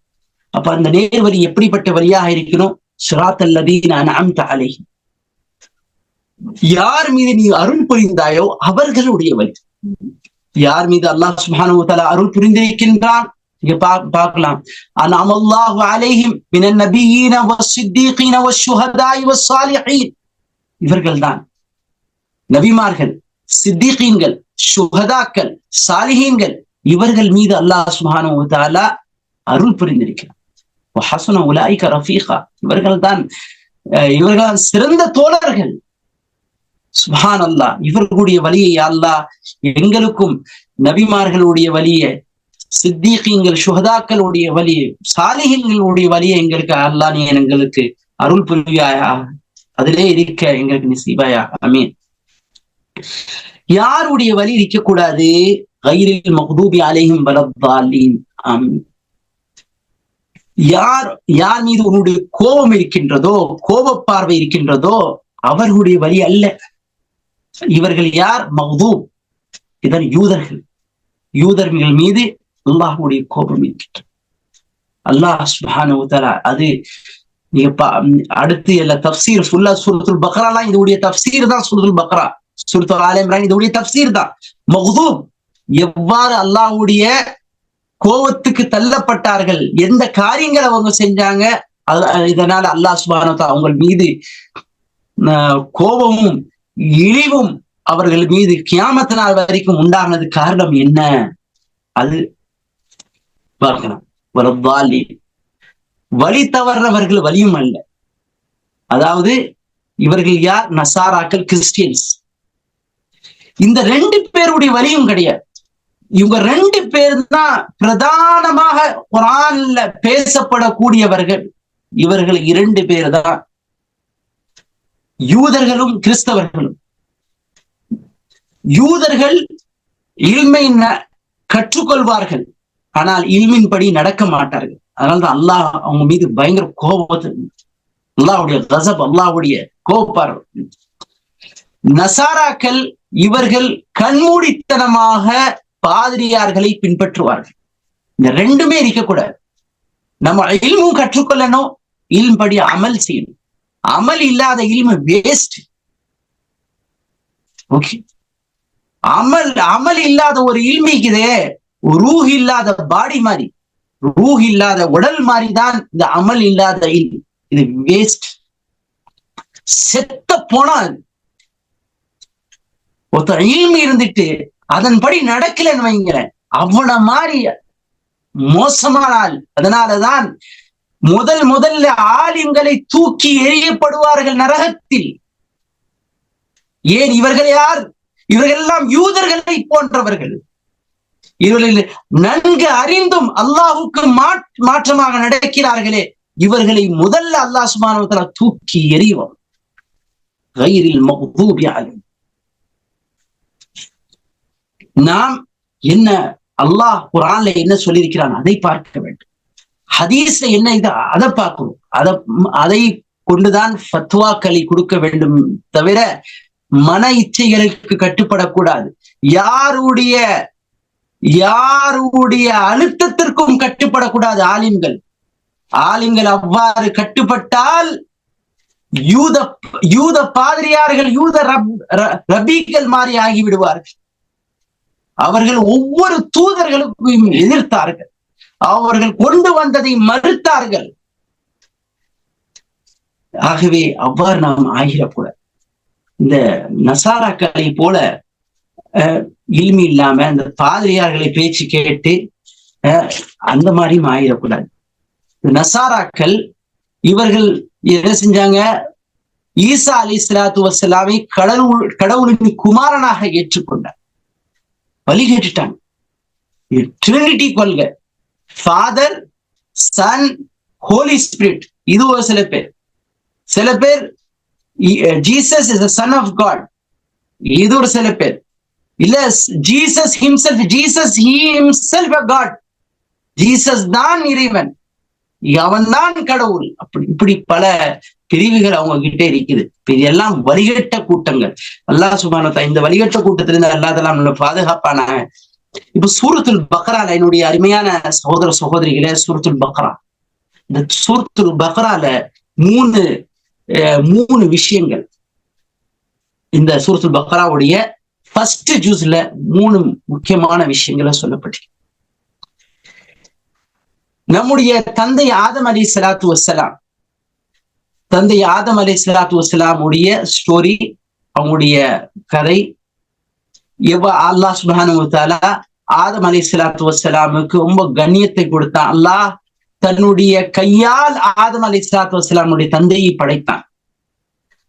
அப்ப அந்த நேர்வழி எப்படிப்பட்ட வழியாக இருக்கணும்? ஸிராத்தல் லதீன அன்அம்த அலைஹிம், யார் மீது நீ அருள் புரிந்தாயோ அவர்களுடைய வழி. யார் மீது அல்லாஹ் சுப்ஹானஹு வ தஆலா அருள் புரிந்திருக்கின்றான் இங்க பார்க்கலாம். அன்அமல்லாஹு அலைஹிம் மினன் நபிய்யீன வஸ்ஸித்தீகீன வஷ்ஷுஹதாஇ வஸ்ஸாலிஹீன். இவர்கள்தான் நபிமார்கள், சித்திகீன்கள், ஷுஹதாக்கள், சாலிஹீன்கள். இவர்கள் மீது அல்லாஹ் சுப்ஹானஹு வ தஆலா அருள் புரிந்திருக்கிறார். வஹஸன உலாயிக ரஃபீகா, இவர்கள்தான் சிறந்த தோழர்கள். சுப்ஹானல்லாஹ், இவர்களுடைய வழியை அல்லாஹ் எங்களுக்கும் நபிமார்களுடைய வழியை, சித்திகீன்கள், ஷுஹதாக்களுடைய வழியை, சாலிஹீன்களுடைய வழியை எங்களுக்கு அல்லாஹ் நீ எங்களுக்கு அருள் புரிவாயா, அதிலே இருக்க எங்களுக்கு நசீபாயா, ஆமீன். யாருடைய வழி இருக்கக்கூடாது? கைரில் மக்தூபி அலைஹிம் வலத்தாலீன். யார் மீது உன்னுடைய கோபம் இருக்கின்றதோ, கோப பார்வை இருக்கின்றதோ அவர்களுடைய வழி அல்ல. இவர்கள் யார்? மக்தூப், இதன் யூதர்கள். யூதர்கள் மீது அல்லாஹ்வுடைய கோபம் இருக்கின்றது. அல்லாஹ் சுப்ஹானஹு வ தஆலா அது நீங்க அடுத்து எல்லா தஃப்சீர் ஃபுல்லா சூரத்துல் பக்ராலாம் இதோடைய தஃப்சீர் தான். சூரத்துல் பக்ரா, சூரத்துல் ஆல இம்ரான் இதோடைய தஃப்சீர் தான். மக்தூப் எவ்வாறு அல்லாஹ்வுடைய கோபத்துக்கு தள்ளப்பட்டார்கள், எந்த காரியங்களை அவங்க செஞ்சாங்க, இதனால அல்லாஹ் சுப்ஹானஹு வ தஆலா அவங்க மீது கோபமும் இழிவும் அவர்கள் மீது கியாமத் நாள் வரைக்கும் உண்டானது காரணம் என்ன? அது பார்க்கலாம். வழி தவறவர்கள் வழியும் அல்ல. அதாவது இவர்கள் யார்? நசாராக்கள், கிறிஸ்டியன்ஸ். இந்த 2 பேருடைய வழியும் கிடையாது. இவங்க 2 பேர் தான் பிரதானமாக குர்ஆன்ல பேசப்படக்கூடியவர்கள். இவர்கள் 2 பேர் தான், யூதர்களும் கிறிஸ்தவர்களும். யூதர்கள் இல்மை கற்றுக்கொள்வார்கள், ஆனால் இல்மின் படி நடக்க மாட்டார்கள். அதனால்தான் அல்லாஹ் அவங்க மீது பயங்கர கோபத்தை, அல்லாஹ்வுடைய கஸப், அல்லாஹ்வுடைய கோபப்பார். நசாராக்கள் இவர்கள் கண்மூடித்தனமாக பாதிரியார்களை பின்பற்றுவார்கள். இந்த 2மே இருக்கக்கூடாது. நம்ம இல்மும் கற்றுக்கொள்ளணும், இல்ம் படி அமல் செய்யணும். அமல் இல்லாத இல்மு வேஸ்ட். ஓகே, அமல் இல்லாத ஒரு இல்மிக்குதே, ரூஹ் இல்லாத பாடி மாதிரி, ரூஹ் இல்லாத உடல் மாதிரி தான் இந்த அமல் இல்லாத இல்மு. இது வேஸ்ட், செத்த போனா. ஒருத்தர் இல்மு இருந்துட்டு அதன்படி நடக்கலன்னு வைங்களேன், அவன மாதிரி மோசமான ஆள். அதனாலதான் முதல்ல ஆலிம்களை தூக்கி எறியப்படுவார்கள் நரகத்தில். ஏன்? இவர்கள் யார்? இவர்கள் எல்லாம் யூதர்களை போன்றவர்கள். இவர்கள் நன்கு அறிந்தும் அல்லாஹுக்கு மாற்றமாக நடக்கிறார்களே, இவர்களை முதல்ல அல்லாஹ் சுப்ஹானஹு வ தஆலா தூக்கி எறிவான். கைரில் மக்தூபி அலைஹிம். நாம் என்ன அல்லாஹ் குர்ஆன்ல என்ன சொல்லியிருக்கிறான் அதை பார்க்க வேண்டும். ஹதீஸ்ல என்ன இது அதை பார்க்கணும். அதை கொண்டுதான் ஃபத்வாக்களை கொடுக்க வேண்டும், தவிர மன இச்சைகளுக்கு கட்டுப்படக்கூடாது. யாருடைய அழுத்தத்திற்கும் கட்டுப்படக்கூடாது. ஆலிம்கள் அவ்வாறு கட்டுப்பட்டால் யூத பாதிரியார்கள், யூத ரபீக்கள் மாறி ஆகிவிடுவார்கள். அவர்கள் ஒவ்வொரு தூதர்களுக்கும் எதிர்த்தார்கள், அவர்கள் கொண்டு வந்ததை மறுத்தார்கள். ஆகவே அவ்வாறு நாம் ஆகிடக்கூடாது. இந்த நசாராக்களை போல இல்மி இல்லாம இந்த பாதிரியார்களை பேச்சு கேட்டு அந்த மாதிரியும் ஆயிடக்கூடாது. நசாராக்கள் இவர்கள் என்ன செஞ்சாங்க? ஈசா அலைஹிஸ்ஸலாத்து வஸ்ஸலாமை கடவுளின் குமாரனாக ஏற்றுக்கொண்டார், வழிகேட்டுட்டாங்க. ட்ரினிட்டி கொள்கை, ஃபாதர், சன், ஹோலி ஸ்பிரிட். இது ஒரு சில பேர் Jesus is a son of God. இது ஒரு சில பேர் இல்ல, Jesus himself, Jesus he himself a God. Jesus தான் இறைவன், அவன் தான் கடவுள். இப்படி பல பிரிவுகள் அவங்க கிட்ட இருக்குது. இதெல்லாம் வழிகட்ட கூட்டங்கள். அல்லாஹ் சுப்ஹானஹு வ தஆலா இந்த வழிகட்ட கூட்டத்திலிருந்து அல்லாஹ் தஆலா நம்மளை பாதுகாப்பானாங்க. இப்ப சூரத்துல் பக்ரால, என்னுடைய அருமையான சகோதர சகோதரிகளே, சூரத்துல் பக்ரா, இந்த சூரத்துல் பக்ரால மூணு விஷயங்கள். இந்த சூரத்துல் பக்ராவுடைய ஃபர்ஸ்ட் ஜூஸ்ல 3 முக்கியமான விஷயங்களை சொல்லப்பட்டு, நம்முடைய தந்தை ஆதம் அலைஹிஸ்ஸலாத்து வஸ்ஸலாம், தந்தை ஆதம் அலைஹிஸ்ஸலாத்து வஸ்ஸலாம் உடைய ஸ்டோரி, அவங்களுடைய கதை. அல்லாஹ் சுப்ஹானஹு வ தஆலா ஆதம் அலைஹிஸ்ஸலாத்து வஸ்ஸலாமுக்கு ரொம்ப கண்ணியத்தை கொடுத்தான். அல்லாஹ் தன்னுடைய கையால் ஆதம் அலைஹிஸ்ஸலாத்து வஸ்ஸலாமுடைய தந்தையை படைத்தான்.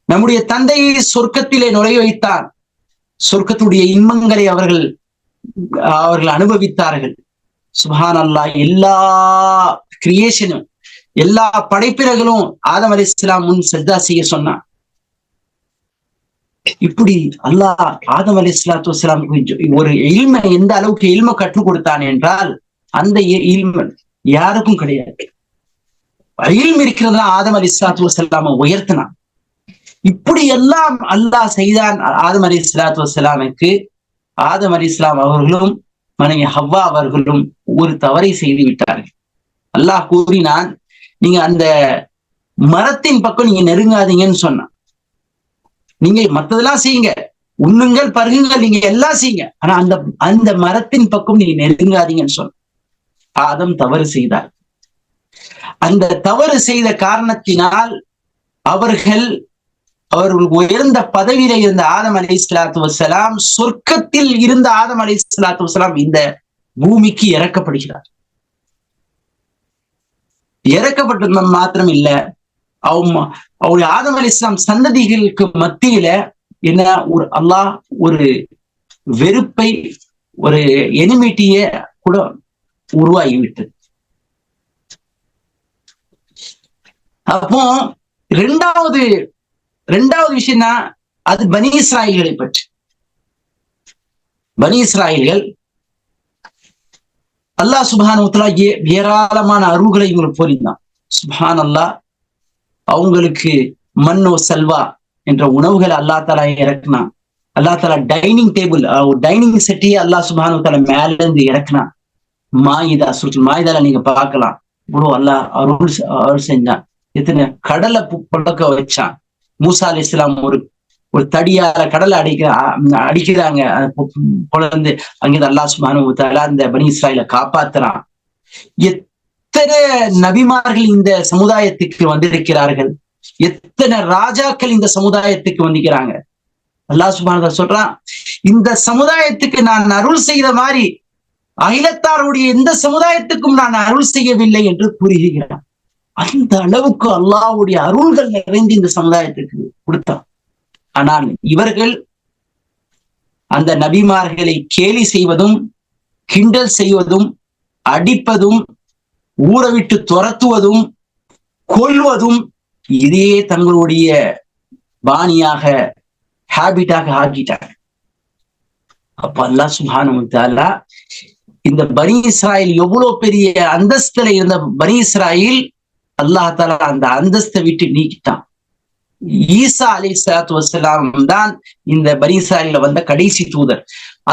நம்முடைய தந்தையை சொர்க்கத்திலே நுழைய வைத்தான். சொர்க்கத்துடைய இன்பங்களை அவர்கள் அனுபவித்தார்கள். சுப்ஹான் அல்லாஹ், எல்லா கிரியேஷனும், எல்லா படைப்பினர்களும் ஆதம் அலைஹிஸ்ஸலாம் முன் சஜ்தா செய்ய சொன்னான். இப்படி அல்லாஹ் ஆதம் அலைஹிஸ்ஸலாத்து வஸ்ஸலாமுக்கு ஒரு இல்மை, எந்த அளவுக்கு இல்மை கற்றுக் கொடுத்தான் என்றால், அந்த இல்மை யாருக்கும் கிடையாது. இல்ம் இருக்கிறதா ஆதம் அலைஹிஸ்ஸலாத்து வஸ்ஸலாமை உயர்த்தினான். இப்படி எல்லாம் அல்லாஹ் செய்தான் ஆதம் அலைஹிஸ்ஸலாத்து வஸ்ஸலாமுக்கு. ஆதம் அலைஹிஸ்ஸலாம் அவர்களும் மனைவி ஹவ்வா அவர்களும் ஒரு தவறை செய்து விட்டார்கள். அல்லாஹ் கூறினான், நீங்க அந்த மரத்தின் பக்கம் நீங்க நெருங்காதீங்கன்னு சொன்னான். நீங்க மற்றதெல்லாம் செய்யுங்க, உண்ணுங்கள், பருகுங்கள், நீங்க எல்லாம் செய்யுங்க, ஆனா அந்த மரத்தின் பக்கம் நீங்க நெருங்காதீங்கன்னு சொன்ன. ஆதம் தவறு செய்தார். அந்த தவறு செய்த காரணத்தினால் அவர்கள் உயர்ந்த பதவியில இருந்த ஆதம் அலைஹிஸ்ஸலாத்து வஸ்ஸலாம், சொர்க்கத்தில் இருந்த ஆதம் அலைஹிஸ்ஸலாத்து வஸ்ஸலாம் இந்த பூமிக்கு இறக்கப்படுகிறார். இறக்கப்பட்டது மாத்திரம் இல்ல, அவருடைய ஆதம் அலைஹிஸ்ஸலாம் சந்ததிகளுக்கு மத்தியில என்ன அல்லாஹ் ஒரு வெறுப்பை, ஒரு எனிமிட்டிய கூட உருவாகிவிட்டது. அப்போ ரெண்டாவது விஷயம்னா அது பனி இஸ்ராயீல்களை பற்றி. பனி இஸ்ராயீல்கள் அல்லாஹ் சுப்ஹானஹு வ தஆலா ஏராளமான அருள்களை இவங்களுக்கு போரிந்தான். சுப்ஹான் அல்லாஹ், அவங்களுக்கு மன்னோ சல்வா என்ற உணவுகளை அல்லாஹ் தஆலா இறக்குனான். அல்லாஹ் தஆலா டைனிங் டேபிள், டைனிங் செட்டியே அல்லாஹ் சுப்ஹானஹு வ தஆலா மேல இருந்து இறக்குனான். மாயிதா, சூரத்துல் மாயிதால நீங்க பார்க்கலாம். இவ்வளவு அல்லாஹ் அருள் செஞ்சான். எத்தனை கடலை புழக்க வச்சான். மூசா அலைஹிஸ்ஸலாம் ஒரு தடியால கடலை அடிக்கிறாங்க, குழந்தை அங்கிருந்து அல்லாஹ் சுப்ஹானஹு வ தஆலா அந்த பனி இஸ்ராயீலை காப்பாத்துறான். எத்தனை நபிமார்கள் இந்த சமுதாயத்துக்கு வந்திருக்கிறார்கள், எத்தனை ராஜாக்கள் இந்த சமுதாயத்துக்கு வந்திருக்கிறாங்க. அல்லாஹ் சுப்ஹானஹு வ தஆலா சொல்றான், இந்த சமுதாயத்துக்கு நான் அருள் செய்த மாதிரி அகிலத்தாருடைய எந்த சமுதாயத்துக்கும் நான் அருள் செய்யவில்லை என்று கூறுகிறான். அந்த அளவுக்கு அல்லாஹ்வுடைய அருள்கள் நிறைந்து இந்த சமுதாயத்துக்கு கொடுத்தான். ஆனால் இவர்கள் அந்த நபிமார்களை கேலி செய்வதும், கிண்டல் செய்வதும், அடிப்பதும், ஊற விட்டு துரத்துவதும், கொல்வதும் இதே தங்களுடைய பாணியாக, ஹேபிட்டாக ஆக்கிட்டாங்க. அப்ப அல்லாஹ் சுப்ஹானஹு வ தஆலா இந்த பனி இஸ்ராயீல் எவ்வளவு பெரிய அந்தஸ்துல இருந்த பனி இஸ்ராயீல், அல்லாஹ் தஆலா அந்த அந்தஸ்தை விட்டு நீக்கிட்டான். ஈசா அலைஹிஸ்ஸலாத்து வஸ்ஸலாம் தான் இந்த பனி இஸ்ராயீல்ல வந்த கடைசி தூதர்.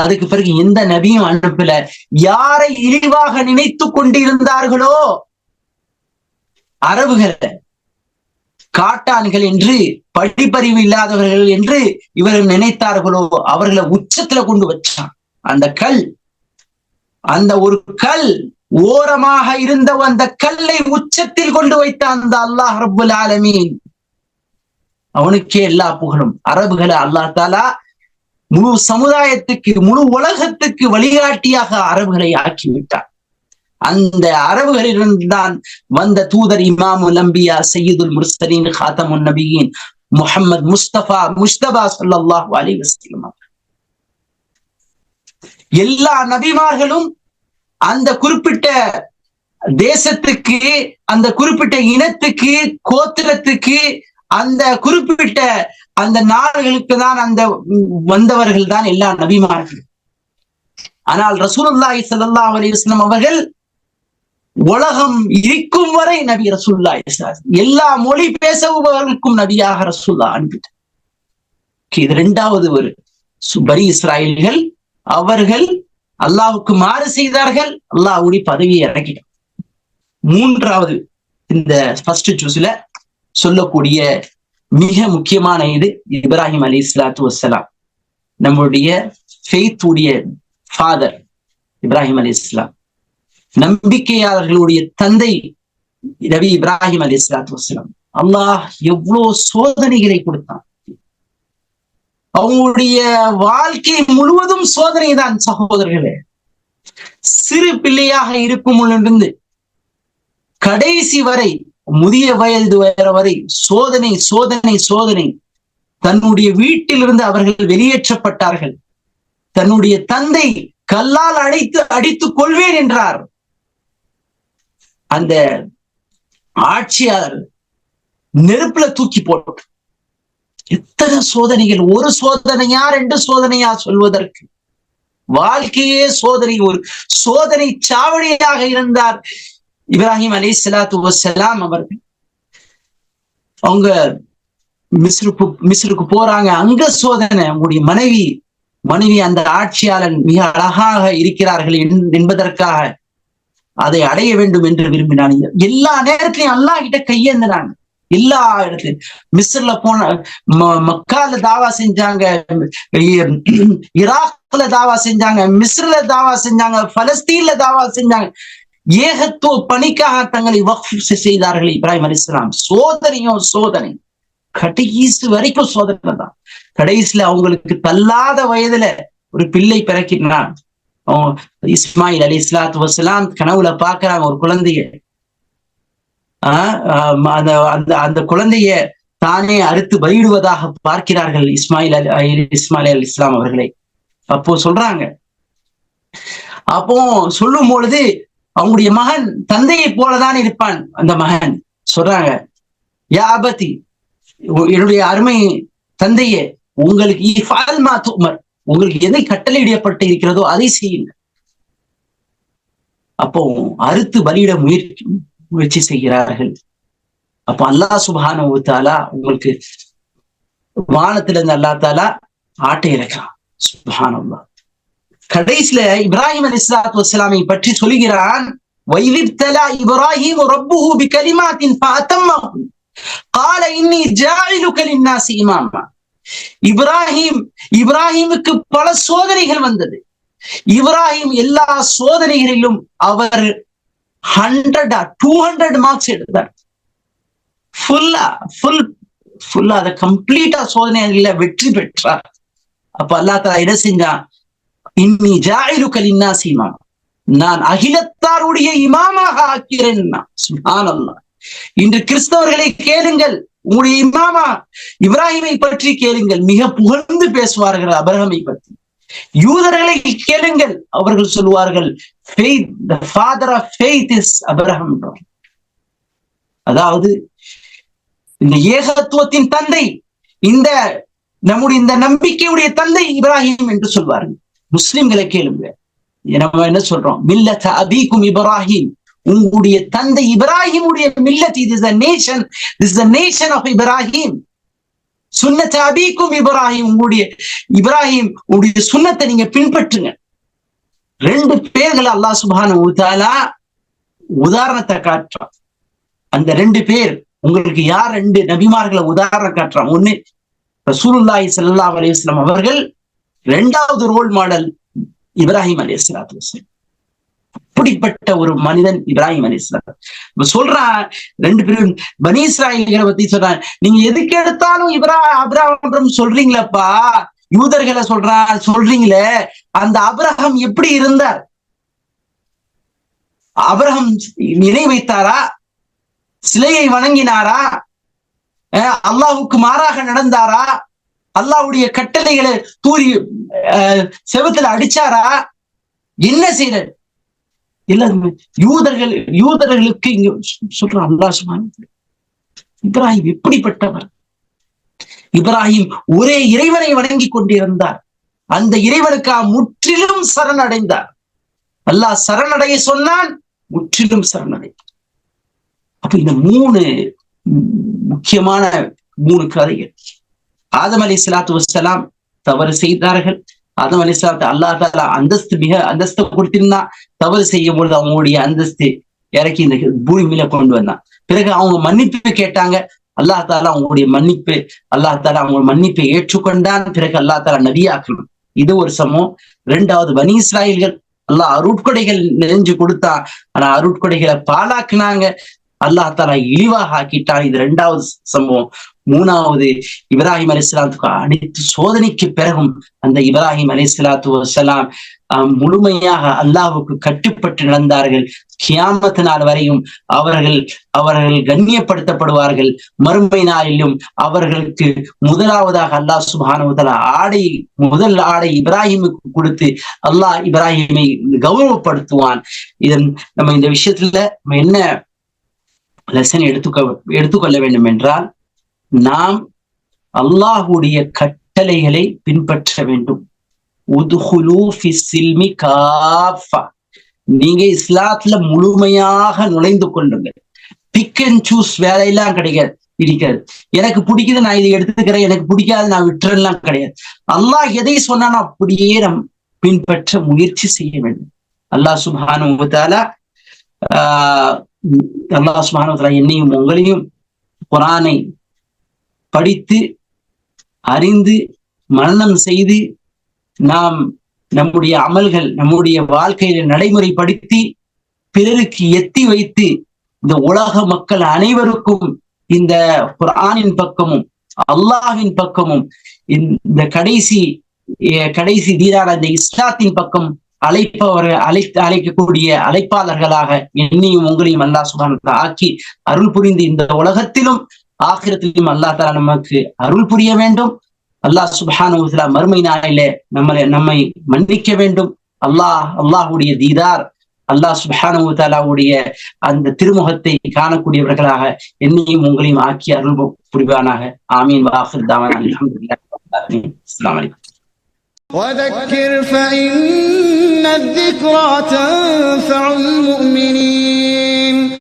அதுக்கு பிறகு எந்த நபியும் அனுப்பல. யாரை இழிவாக நினைத்து கொண்டிருந்தார்களோ, அரபுகளை காட்டான்கள் என்று, படிப்பறிவு இல்லாதவர்கள் என்று இவர்கள் நினைத்தார்களோ, அவர்களை உச்சத்துல கொண்டு வச்சான். அந்த ஒரு கல் ஓரமாக இருந்த அந்த கல்லை உச்சத்தில் கொண்டு வைத்த அந்த அல்லாஹ் ரப்புல் ஆலமீன் அவனுக்கே எல்லா புகழும். அரபுகளை அல்லாஹ் தஆலா முழு சமுதாயத்துக்கு, முழு உலகத்துக்கு வழிகாட்டியாக அரபுகளை ஆக்கிவிட்டார். அந்த அரபுகளிலிருந்து தான் வந்த தூதர் இமாமுல் அம்பியா சையதுல் முர்சலீன் காத்தமுன் நபியின் முஹம்மது முஸ்தபா ஸல்லல்லாஹு அலைஹி வஸல்லம். எல்லா நபிமார்களும் அந்த குறிப்பிட்ட தேசத்துக்கு, அந்த குறிப்பிட்ட இனத்துக்கு, கோத்திரத்துக்கு, அந்த குறிப்பிட்ட அந்த நாடுகளுக்கு தான் அந்த வந்தவர்கள் தான் எல்லா நபிமார்கள். ஆனால் ரசூலுல்லாஹி ஸல்லல்லாஹு அலைஹி வஸல்லம் அவர்கள் உலகம் இருக்கும் வரை நபி ரசூலுல்லாஹி எல்லா மொழி பேசுபவர்களுக்கும் நபியாக ரசூலுல்லாஹ் அனுப்பிட்டார். இது இரண்டாவது ஒரு பனி இஸ்ராயல்கள் அவர்கள் அல்லாஹ்வுக்கு மாறு செய்தார்கள், அல்லாஹ்வுடைய பதவியை இறக்கிட்டார். மூன்றாவது இந்த ஃபர்ஸ்ட் ஜுஸ்ல சொல்லக்கூடிய மிக முக்கியமான இது இப்ராஹிம் அலைஹிஸ்ஸலாத்து வஸ்ஸலாம். நம்முடைய ஃபெய்த் உடைய ஃபாதர் இப்ராஹிம் அலைஹிஸ்ஸலாம், நம்பிக்கையாளர்களுடைய தந்தை நபி இப்ராஹிம் அலைஹிஸ்ஸலாத்து வஸ்ஸலாம். அல்லாஹ் எவ்வளவு சோதனைகளை கொடுத்தான். அவங்களுடைய வாழ்க்கை முழுவதும் சோதனை தான் சகோதரர்களே. சிறு பிள்ளையாக இருக்கும் பொழுதிலிருந்து கடைசி வரை, முதிய வயது வரை சோதனை சோதனை சோதனை. தன்னுடைய வீட்டிலிருந்து அவர்கள் வெளியேற்றப்பட்டார்கள். தன்னுடைய தந்தை கல்லால் அடித்துக் கொள்வேன் என்றார். அந்த ஆட்சியாளர் நெருப்புல தூக்கி போட்டு, எத்தனை சோதனைகள்! ஒரு சோதனையா, ரெண்டு சோதனையா சொல்வதற்கு? வாழ்க்கையே சோதனை, ஒரு சோதனை சாவடியாக இருந்தார் இப்ராஹிம் அலைஹிஸ்ஸலாத்து வஸ்ஸலாம் அவர்கள். அவங்க மிஸ்ருக்கு போறாங்க, அங்க சோதனை. அவங்களுடைய மனைவி அந்த ஆட்சியாளன் மிக அழகாக இருக்கிறார்கள் என்பதற்காக அதை அடைய வேண்டும் என்று விரும்பினாங்க. எல்லா நேரத்திலையும் அல்லாஹ் கிட்ட கையேந்தினாங்க. எல்லா இடத்துலயும் மிஸ்ர்ல போன, மக்கால தாவா செஞ்சாங்க, ஈராக்ல தாவா செஞ்சாங்க, மிஸ்ர்ல தாவா செஞ்சாங்க, பலஸ்தீன்ல தாவா செஞ்சாங்க. ஏகத்துவ பணிக்காக தங்களை வக்ஃப் செய்தார்கள் இப்ராஹிம் அலைஹிஸ்ஸலாம். சோதனையோ சோதனை, கடைசி வரைக்கும் சோதனை தான். கடைசியில அவங்களுக்கு தள்ளாத வயதுல ஒரு பிள்ளை பிறக்கிறான். இஸ்மாயில் அலைஹிஸ்ஸலாத்து வஸ்ஸலாம் கனவுல பாக்குறாங்க ஒரு குழந்தைய. அந்த குழந்தைய தானே அறுத்து பலியிடுவதாக பார்க்கிறார்கள் இஸ்மாயில் அலைஹிஸ்ஸலாம் அவர்களை. அப்போ சொல்றாங்க, அப்போ சொல்லும் பொழுது அவங்களுடைய மகன் தந்தையை போலதான் இருப்பான். அந்த மகன் சொல்றாங்க, யா அபதி, என்னுடைய அருமை தந்தையே, உங்களுக்கு எதை கட்டளையிடப்பட்டு இருக்கிறதோ அதை செய்யுங்கள். அப்போ அறுத்து பலியிட முயற்சி செய்கிறார்கள். அப்போ அல்லாஹ் சுப்ஹானஹு வ தஆலா உங்களுக்கு வானத்திலிருந்து அல்லாஹ் தஆலா ஆட்டை இறக்கிறான். சுப்ஹானல்லாஹ். கடைசியில இப்ராஹிம் அலைஹிஸ்ஸலாத்து வஸ்ஸலாமை பற்றி சொல்கிறான், வைலிப்தலா இப்ராஹிம் ரப்புஹு பிகலிமாத்தின் ஃபஅத்தம்மஹு قال இன்னி ஜாயிலுக லின்னாஸி இமாமா. இப்ராஹிமுக்கு பல சோதனைகள் வந்தது. இப்ராஹிம் எல்லா சோதனைகளிலும் அவர் 200 மார்க்ஸ் எடுத்தார். ஃபுல்லா அதை கம்ப்ளீட்டா சோதனைகள்ல வெற்றி பெற்றார். அப்ப அல்லாஹ் தஆலா என்ன செஞ்சான், இன்னி ஜாயிலுக லின்னாஸி இமாமா, நான் அகிலத்தாருடைய இமாமாக ஆக்கிறேன். சுப்ஹானல்லாஹ். இன்று கிறிஸ்தவர்களை கேளுங்கள், உங்களுடைய இமாமா இப்ராஹிமை பற்றி கேளுங்கள், மிக புகழ்ந்து பேசுவார்கள் அப்ரஹாமை பற்றி. யூதர்களை கேளுங்கள், அவர்கள் சொல்லுவார்கள் faith, the father of faith is Abraham. அதாவது இந்த ஏகத்துவத்தின் தந்தை, இந்த நம்முடைய இந்த நம்பிக்கையுடைய தந்தை இப்ராஹிம் என்று சொல்வார்கள். முஸ்லிம்களை கேளுங்க, நம்ம என்ன சொல்றோம், மில்லத அபீக்கும் இப்ராஹிம், உங்களுடைய தந்தை இப்ராஹிமுடைய மில்லத். இது is a nation, this is the nation of Ibrahim. சுன்னத் அபீக்கும் இப்ராஹிம், உங்களுடைய இப்ராஹிம் உங்களுடைய சுன்னத்தை நீங்க பின்பற்றுங்க. ரெண்டு பேர்கள் அல்லாஹ் சுப்ஹானஹு வ தஆலா உதாரணத்தை காட்டுறான். அந்த ரெண்டு பேர் உங்களுக்கு யார் ரெண்டு நபிமார்களை உதாரணம் காட்டுறான். ஒண்ணு ரசூலுல்லாஹி ஸல்லல்லாஹு அலைஹி வஸல்லம் அவர்கள், இரண்டாவது ரோல் மாடல் இப்ராஹிம் அலைஹிஸ்ஸலாத்து வஸ்ஸலாம். அப்படிப்பட்ட ஒரு மனிதன் இப்ராஹிம் அலைஹிஸ்ஸலாம். சொல்றான் ரெண்டு பேரும் பனி இஸ்ராயீல்களை பத்தி சொல்றான், நீங்க எதுக்கு எடுத்தாலும் அபிரகாம் சொல்றீங்களப்பா, யூதர்களை சொல்றீங்களே, அந்த அபிரகாம் எப்படி இருந்தார்? அபிரகாம் இணை வைத்தாரா? சிலையை வணங்கினாரா? அல்லாஹ்வுக்கு மாறாக நடந்தாரா? அல்லாஹ்வுடைய கட்டளைகளை தூரி செவுத்துல அடிச்சாரா? என்ன செய்யறார்? எல்லாருமே யூதர்களுக்கு இங்க சொல்றான் அல்லாஹ் சுப்ஹானஹு. இப்ராஹிம் எப்படிப்பட்டவர்? இப்ராஹிம் ஒரே இறைவனை வணங்கி கொண்டிருந்தார். அந்த இறைவனுக்காக முற்றிலும் சரணடைந்தார். அல்லாஹ் சரணடைய சொன்னான், முற்றிலும் சரணடை. அப்ப இந்த முக்கியமான மூணு கதைகள். ஆதம் அலைஹிஸ்ஸலாத்து வஸ்ஸலாம் தவறு செய்தார்கள். ஆதம் அலைஹிஸ்ஸலாத்து அல்லாஹ் தஆலா அந்தஸ்து கொடுத்திருந்தான். தவறு செய்யும் பொழுது அவங்களுடைய அந்தஸ்து இறக்கி இந்த பூமி மேல கொண்டு வந்தான். பிறகு அவங்க மன்னிப்பு கேட்டாங்க. அல்லாஹ் தஆலா அவங்களுடைய மன்னிப்பை ஏற்றுக்கொண்டான். பிறகு அல்லாஹ் தஆலா நபியாக்கணும். இது ஒரு சம்பவம். இரண்டாவது பனி இஸ்ராயீல்கள் அல்லாஹ் அருட்கொடைகள் நெஞ்சு கொடுத்தான். ஆனா அருட்கொடைகளை பாலாக்குனாங்க. அல்லாஹ் தஆலா இழிவாக ஆக்கிட்டான். இது இரண்டாவது சம்பவம். மூணாவது, இப்ராஹிம் அலைஹிஸ்ஸலாத்துக்கு அனைத்து சோதனைக்கு பிறகும் அந்த இப்ராஹிம் அலைஹிஸ்ஸலாத்து வஸ்ஸலாம் முழுமையாக அல்லாஹ்வுக்கு கட்டுப்பட்டு நடந்தார்கள். கியாமத் நாள் வரையும் அவர்கள் கண்ணியப்படுத்தப்படுவார்கள். மறுமை நாளிலும் அவர்களுக்கு முதலாவதாக அல்லாஹ் சுப்ஹானஹு வ தஆலா முதல் ஆடை இப்ராஹிமுக்கு கொடுத்து அல்லாஹ் இப்ராஹிமை கௌரவப்படுத்துவான். இதன் நம்ம இந்த விஷயத்துல நம்ம என்ன லெசன் எடுத்துக்கொள்ள வேண்டும் என்றால், நாம் அல்லாஹ்வுடைய கட்டளைகளை பின்பற்ற வேண்டும். உதுகுலு ஃபிஸ்ஸில்மி காஃபா, நீங்க இஸ்லாத்துல முழுமையாக நுழைந்து கொள்ளுங்கள். பிக் அண்ட் சூஸ் வேலையெல்லாம் கிடைக்காது. எனக்கு பிடிக்குது நான் இதை எடுத்துக்கிறேன், எனக்கு பிடிக்காது நான் விட்டுறலாம் கிடையாது. அல்லாஹ் எதை சொன்னானோ அப்படியே நம் பின்பற்ற முயற்சி செய்ய வேண்டும். அல்லாஹ் சுப்ஹானஹு வ தஆலா என்னையும் உங்களையும் குர்ஆனை படித்து அறிந்து மனனம் செய்து நாம் நம்முடைய அமல்கள் நம்முடைய வாழ்க்கையில நடைமுறைப்படுத்தி பிறருக்கு எத்தி வைத்து இந்த உலக மக்கள் அனைவருக்கும் இந்த குர்ஆனின் பக்கமும் அல்லாஹ்வின் பக்கமும் இந்த கடைசி தீரான இந்த இஸ்லாத்தின் பக்கம் அழைக்கக்கூடிய அழைப்பாளர்களாக என்னையும் உங்களையும் அல்லாஹ் சுப்ஹானஹு வ தஆலா ஆக்கி அருள் புரிந்து இந்த உலகத்திலும் ஆகிரத்திலும் அல்லாஹ் தஆலா நமக்கு அருள் புரிய வேண்டும். அல்லாஹ் சுப்ஹானஹு வ தஆலா மறுமை நாளிலே நம்மை மன்னிக்க வேண்டும். அல்லாஹ்வுடைய தீதார், அல்லாஹ் சுப்ஹானஹு வ தஆலாவுடைய அந்த திருமுகத்தை காணக்கூடியவர்களாக என்னையும் உங்களையும் ஆக்கி அருள் புரிவானாக. ஆமீன். வாஹிர் தாவானா அல்ஹம்துலில்லாஹி ரப்பில் ஆலமீன். அஸ்ஸலாமு அலைக்கும். وذكر فإن الذكرى تنفع